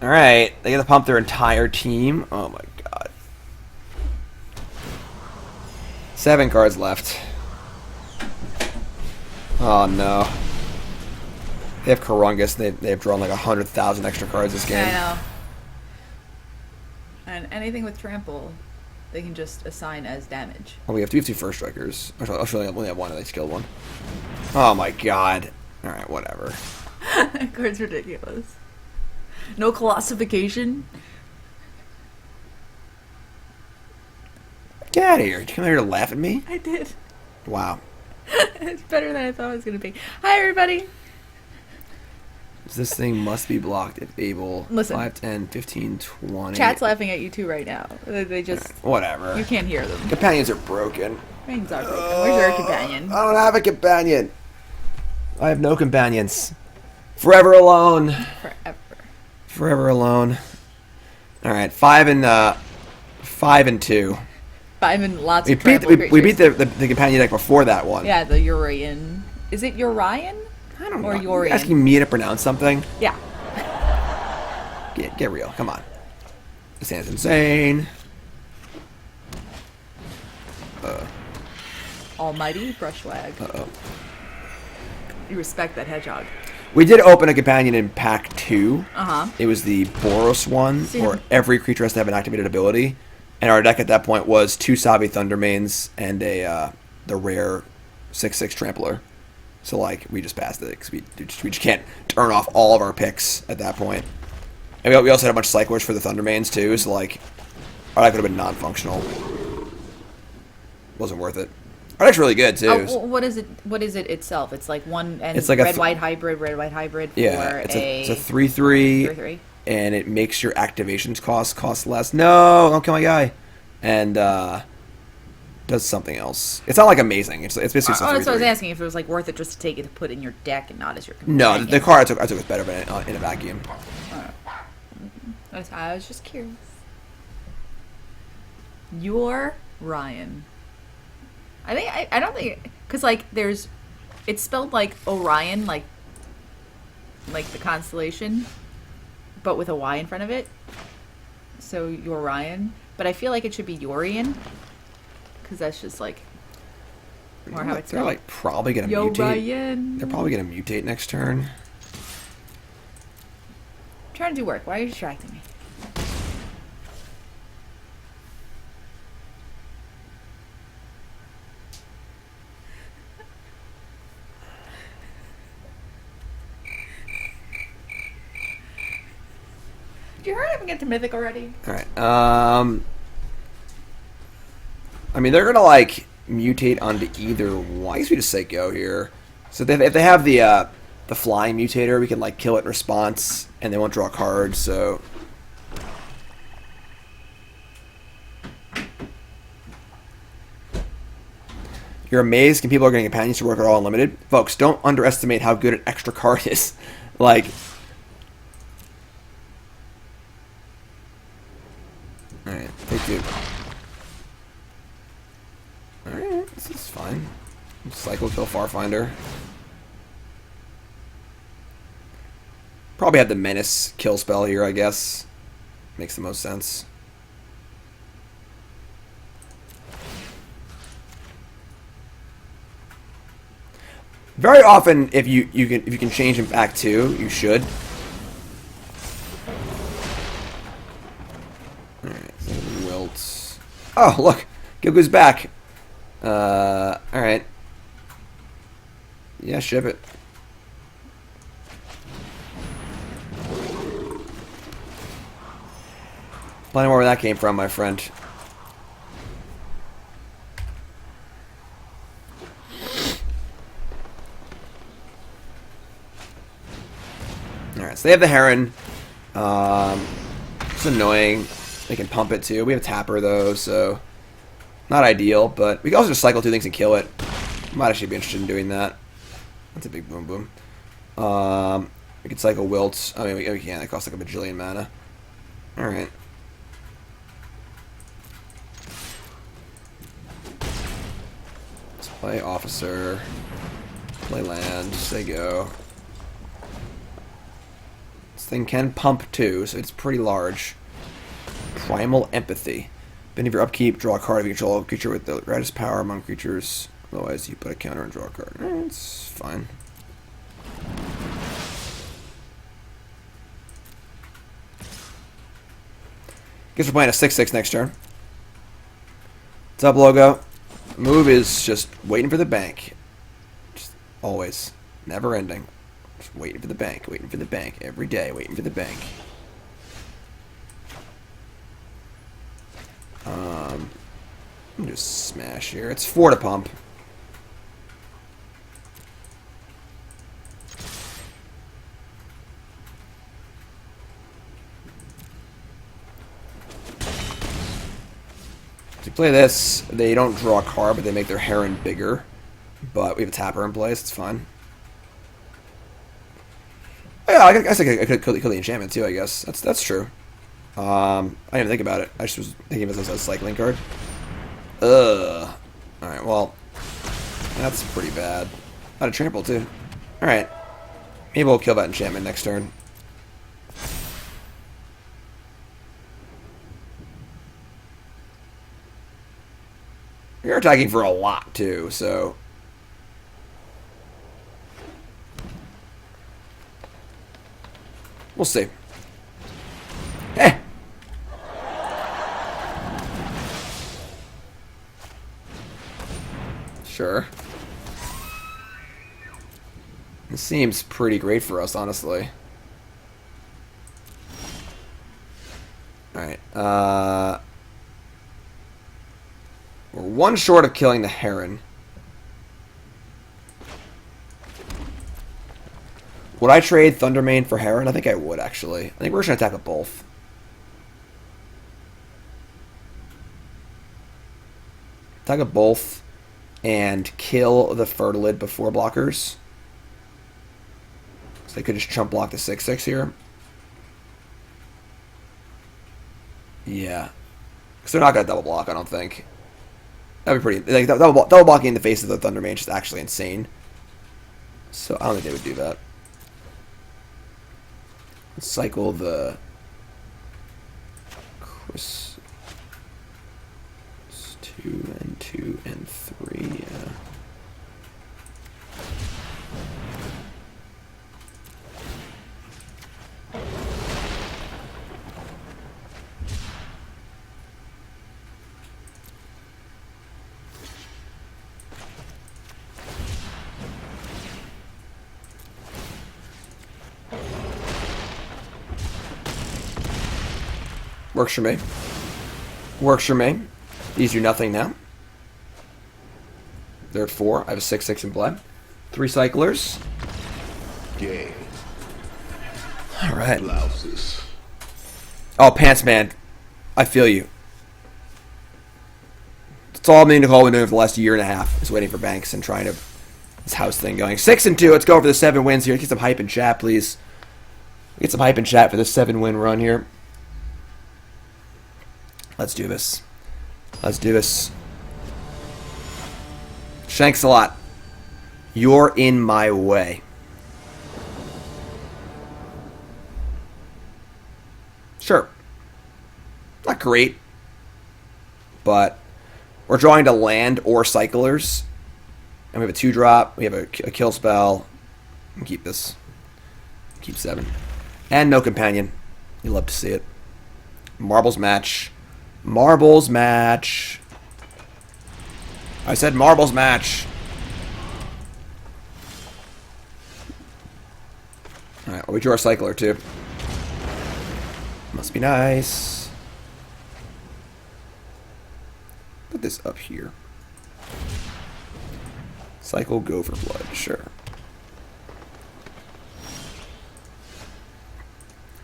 Alright, they get to pump their entire team. Oh my god. 7 cards left. Oh no. They have Karungus. They've drawn like 100,000 extra cards this game. I know. And anything with trample, they can just assign as damage. Oh, we have 2 first strikers. Actually, I only have 1 and they killed 1. Oh my god. Alright, whatever. That card's ridiculous. No colossification. Get out of here. Did you come here to laugh at me? I did. Wow. It's better than I thought it was going to be. Hi, everybody. This thing must be blocked if able. Listen. 5, 10, 15, 20. Chat's laughing at you too right now. They just... Whatever. You can't hear them. Companions are broken. Things are broken. Where's your companion? I don't have a companion. I have no companions. Forever alone. Forever. Forever alone. All right, 5 and 2. 5 and lots We of beat trample we beat creatures. the companion deck before that one. Yeah, the Urian. Is it Urian? I don't Or know. Yorian. You're asking me to pronounce something? Yeah. Get real. Come on. This hand's insane. Almighty Brushwag. Uh-oh. You respect that hedgehog. We did open a companion in pack 2. Uh-huh. It was the Boros one, See, where every creature has to have an activated ability. And our deck at that point was 2 Sabi Thundermanes and the rare 6/6 Trampler. So, like, we just passed it, because we just can't turn off all of our picks at that point. And we also had a bunch of Cyclers for the Thundermanes, too, so, like, our deck would have been non-functional. Wasn't worth it. Our deck's really good, too. Oh, well, what is it? What is it itself? It's like one and It's like a red-white hybrid for Yeah, it's a 3/3, 3/3. and it makes your activations cost less. No, don't kill my guy. And does something else. It's not like amazing. It's basically just a 3/3. Oh, that's what I was asking. If it was like worth it just to take it to put in your deck and not as your No, companion. the card I took was better, but in a vacuum. I was just curious. Your Ryan. I don't think, because like it's spelled like Orion, like the constellation, but with a Y in front of it. So your Ryan, but I feel like it should be Yorian, because that's just like more how it's They're spelled. like probably gonna Yo mutate. Ryan. They're probably gonna mutate next turn. I'm trying to do work. Why are you distracting me? Did you hurry up and get to Mythic already? All right. I mean, they're gonna like mutate onto either one. I guess we just say go here. So if they have the the flying mutator, we can like kill it in response, and they won't draw cards. So you're amazed when people are getting companions to work at all unlimited. Folks, don't underestimate how good an extra card is. Like, alright, take two. Alright, this is fine. Cycle kill Farfinder. Probably have the Menace kill spell here, I guess. Makes the most sense. Very often, if you can change him back too, you should. Alright, so Wilts. Oh, look! Gilgu's back! Alright. Yeah, ship it. Plenty more where that came from, my friend. Alright, so they have the Heron. It's annoying. They can pump it too. We have a Tapper though, so not ideal, but we can also just cycle two things and kill it. Might actually be interested in doing that. That's a big boom boom. We could cycle Wilts. I mean, we can. That costs like a bajillion mana. Alright. Let's play Officer. Play land. Say go. This thing can pump too, so it's pretty large. Primal Empathy. Beginning of your upkeep, draw a card if you control a creature with the greatest power among creatures. Otherwise, you put a counter and draw a card. It's fine. Guess we're playing a 6/6 next turn. What's up, logo? Move is just waiting for the bank. Just always. Never ending. Just waiting for the bank. Waiting for the bank. Every day, waiting for the bank. I'm gonna just smash here. It's 4 to pump. To play this, they don't draw a card, but they make their Heron bigger. But we have a Tapper in place. It's fine. Oh, yeah, I guess I could kill the enchantment too. I guess that's true. I didn't even think about it. I just was thinking of it as a cycling card. Ugh. Alright, well, that's pretty bad. Not a trample, too. Alright. Maybe we'll kill that enchantment next turn. You're attacking for a lot, too, so... we'll see. Eh! Sure. This seems pretty great for us, honestly. Alright, we're one short of killing the Heron. Would I trade Thundermane for Heron? I think I would, actually. I think we're just going to attack with both. Attack with both. And kill the Fertilid before blockers. So they could just chump block the 6/6 here. Yeah. Because they're not going to double block, I don't think. That'd be pretty... like, double blocking in the face of the Thundermane is just actually insane. So I don't think they would do that. Let's cycle the... Chris... 2 and 2 and 3, yeah. Works for me. Works for me. These do nothing now. They're at 4. I have a 6/6 in play. 3 cyclers. Game. All right. Blouses. Oh, Pants Man. I feel you. That's all me and Nicole have been doing for the last year and a half. Is waiting for Banks and trying to this house thing going. 6-2. Let's go for the 7 wins here. Get some hype in chat, please. Get some hype in chat for this 7-win run here. Let's do this. Let's do this. Shanks a lot. You're in my way. Sure. Not great. But we're drawing to land or cyclers. And we have a 2-drop. We have a kill spell. And keep this. Keep 7. And no companion. You love to see it. Marbles match. Marbles match. I said marbles match. Alright, well, we drew our cycler too. Must be nice. Put this up here. Cycle Gopher Blood, sure.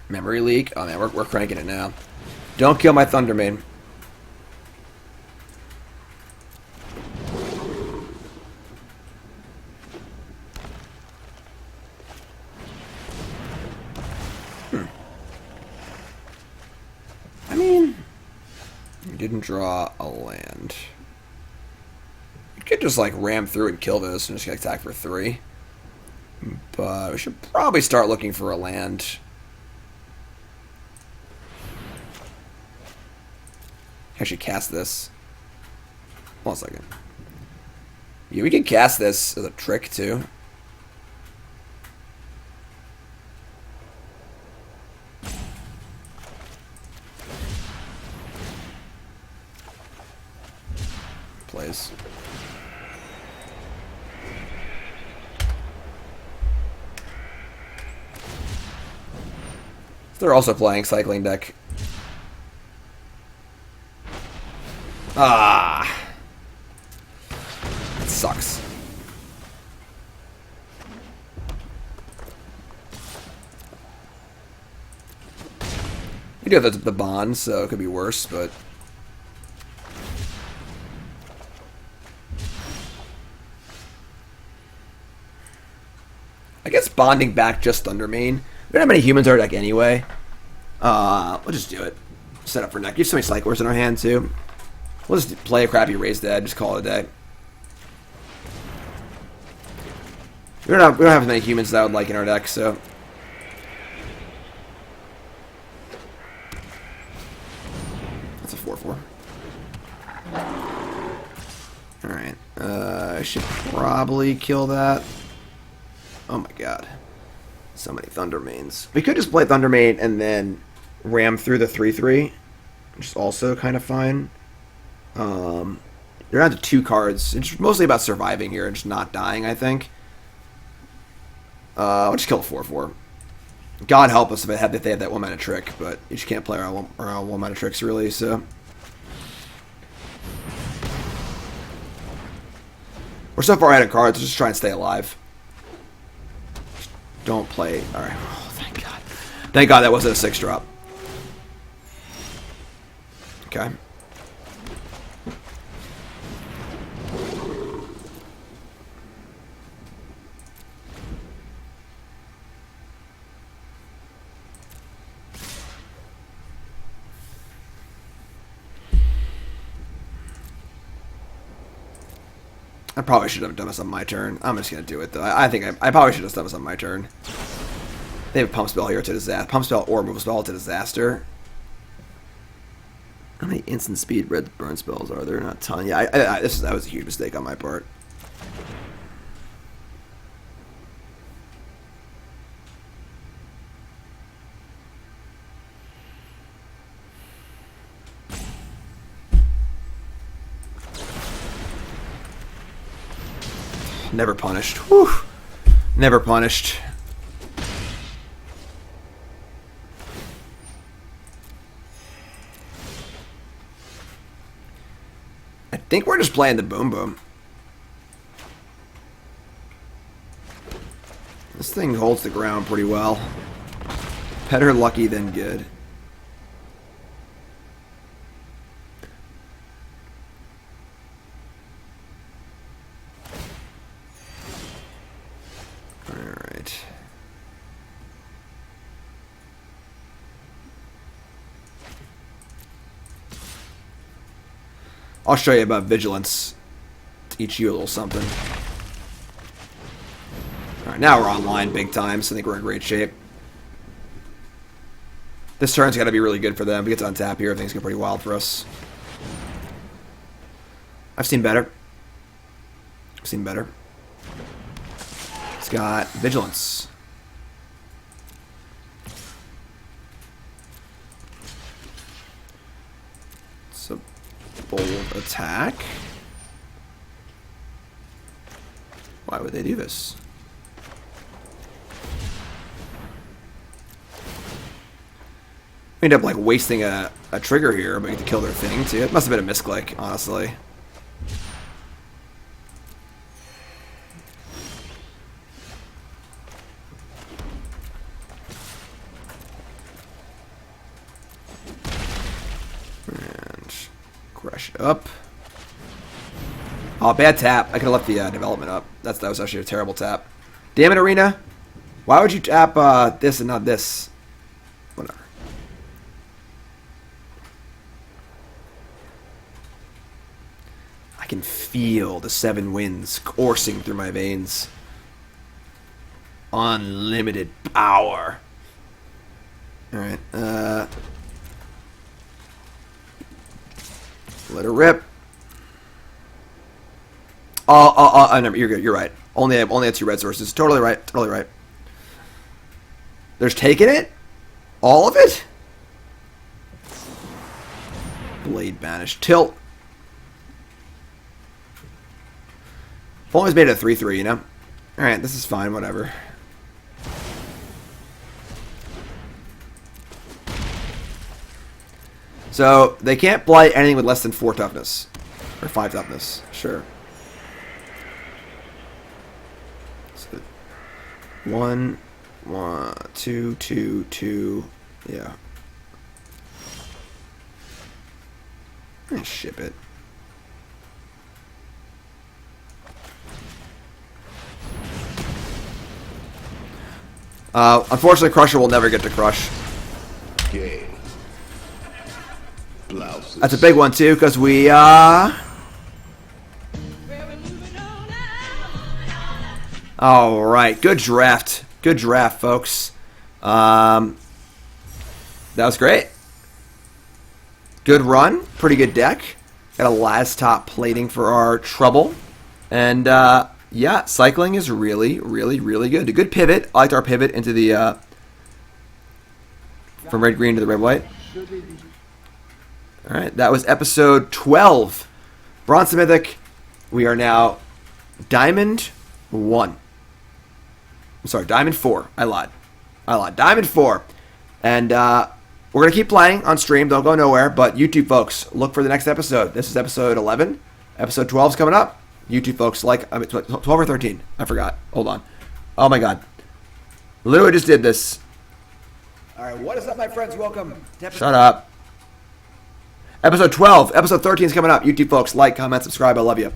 Memory leak. Oh man, we're cranking it now. Don't kill my Thundermane. I mean, you didn't draw a land. You could just like ram through and kill this and just get attack for 3. But we should probably start looking for a land. Actually cast this. 1 second. Yeah, we can cast this as a trick too. Plays. They're also playing cycling deck. Ah, that sucks. We do have the bond, so it could be worse, but I guess bonding back just Thundermane. We don't have many humans in our deck anyway. We'll just do it. Set up for neck. You have so many cyclers in our hand too. We'll just play a crappy Raise Dead, just call it a day. We don't have as many humans that I would like in our deck, so. That's a 4/4. Alright. I should probably kill that. Oh my god. So many Thundermanes. We could just play Thundermane and then ram through the 3/3, which is also kind of fine. You're down to 2 cards. It's mostly about surviving here and just not dying, I think. I'll just kill a 4/4. God help us if they have that 1-mana trick, but you just can't play around 1-mana tricks really, so. We're so far ahead of cards, just try and stay alive. Don't play. Alright. Oh, thank God. Thank God that wasn't a 6-drop. Okay. I probably should have done this on my turn. I'm just going to do it, though. I think I probably should have done this on my turn. They have a Pump Spell here to Disaster. Pump Spell or Move Spell to Disaster. How many instant speed red burn spells are there? Not a ton. Yeah, that was a huge mistake on my part. Never punished. Whew. Never punished. I think we're just playing the Boom Boom. This thing holds the ground pretty well. Better lucky than good. Alright. I'll show you about vigilance. Teach you a little something. Alright, now we're online big time, so I think we're in great shape. This turn's got to be really good for them. We get to untap here. Things get pretty wild for us. I've seen better. I've seen better. It's got vigilance. It's a bold attack. Why would they do this? We end up like wasting a trigger here, but we get to kill their thing too. It must have been a misclick, honestly. And crush it up. Oh, bad tap. I could have left the development up. That was actually a terrible tap. Damn it, Arena. Why would you tap this and not this? Whatever. I can feel the 7 winds coursing through my veins. Unlimited power. Alright, let her rip. No, you're good. You're right. Only had 2 red sources. Totally right. Totally right. There's taking it? All of it? Blade banish. Tilt. If only made it a 3-3, you know? Alright, this is fine. Whatever. So, they can't blight anything with less than 4 toughness. Or 5 toughness. Sure. 1, 2, 2, 2. Yeah. Ship it. Unfortunately, Crusher will never get to crush. Game. Blouses. That's a big one too, because we all right, good draft. Good draft, folks. That was great. Good run. Pretty good deck. Got a last top plating for our trouble. And, yeah, cycling is really, really, really good. A good pivot. I liked our pivot into the, from red-green to the red-white. All right, that was episode 12. Bronze to Mythic. We are now Diamond 1. I'm sorry, Diamond 4. I lied. Diamond 4. And we're going to keep playing on stream. Don't go nowhere. But YouTube folks, look for the next episode. This is episode 11. Episode 12 is coming up. YouTube folks, 12 or 13. I forgot. Hold on. Oh, my God. Literally just did this. All right, what is up, my friends? Welcome. Shut up. Episode 12. Episode 13 is coming up. YouTube folks, like, comment, subscribe. I love you.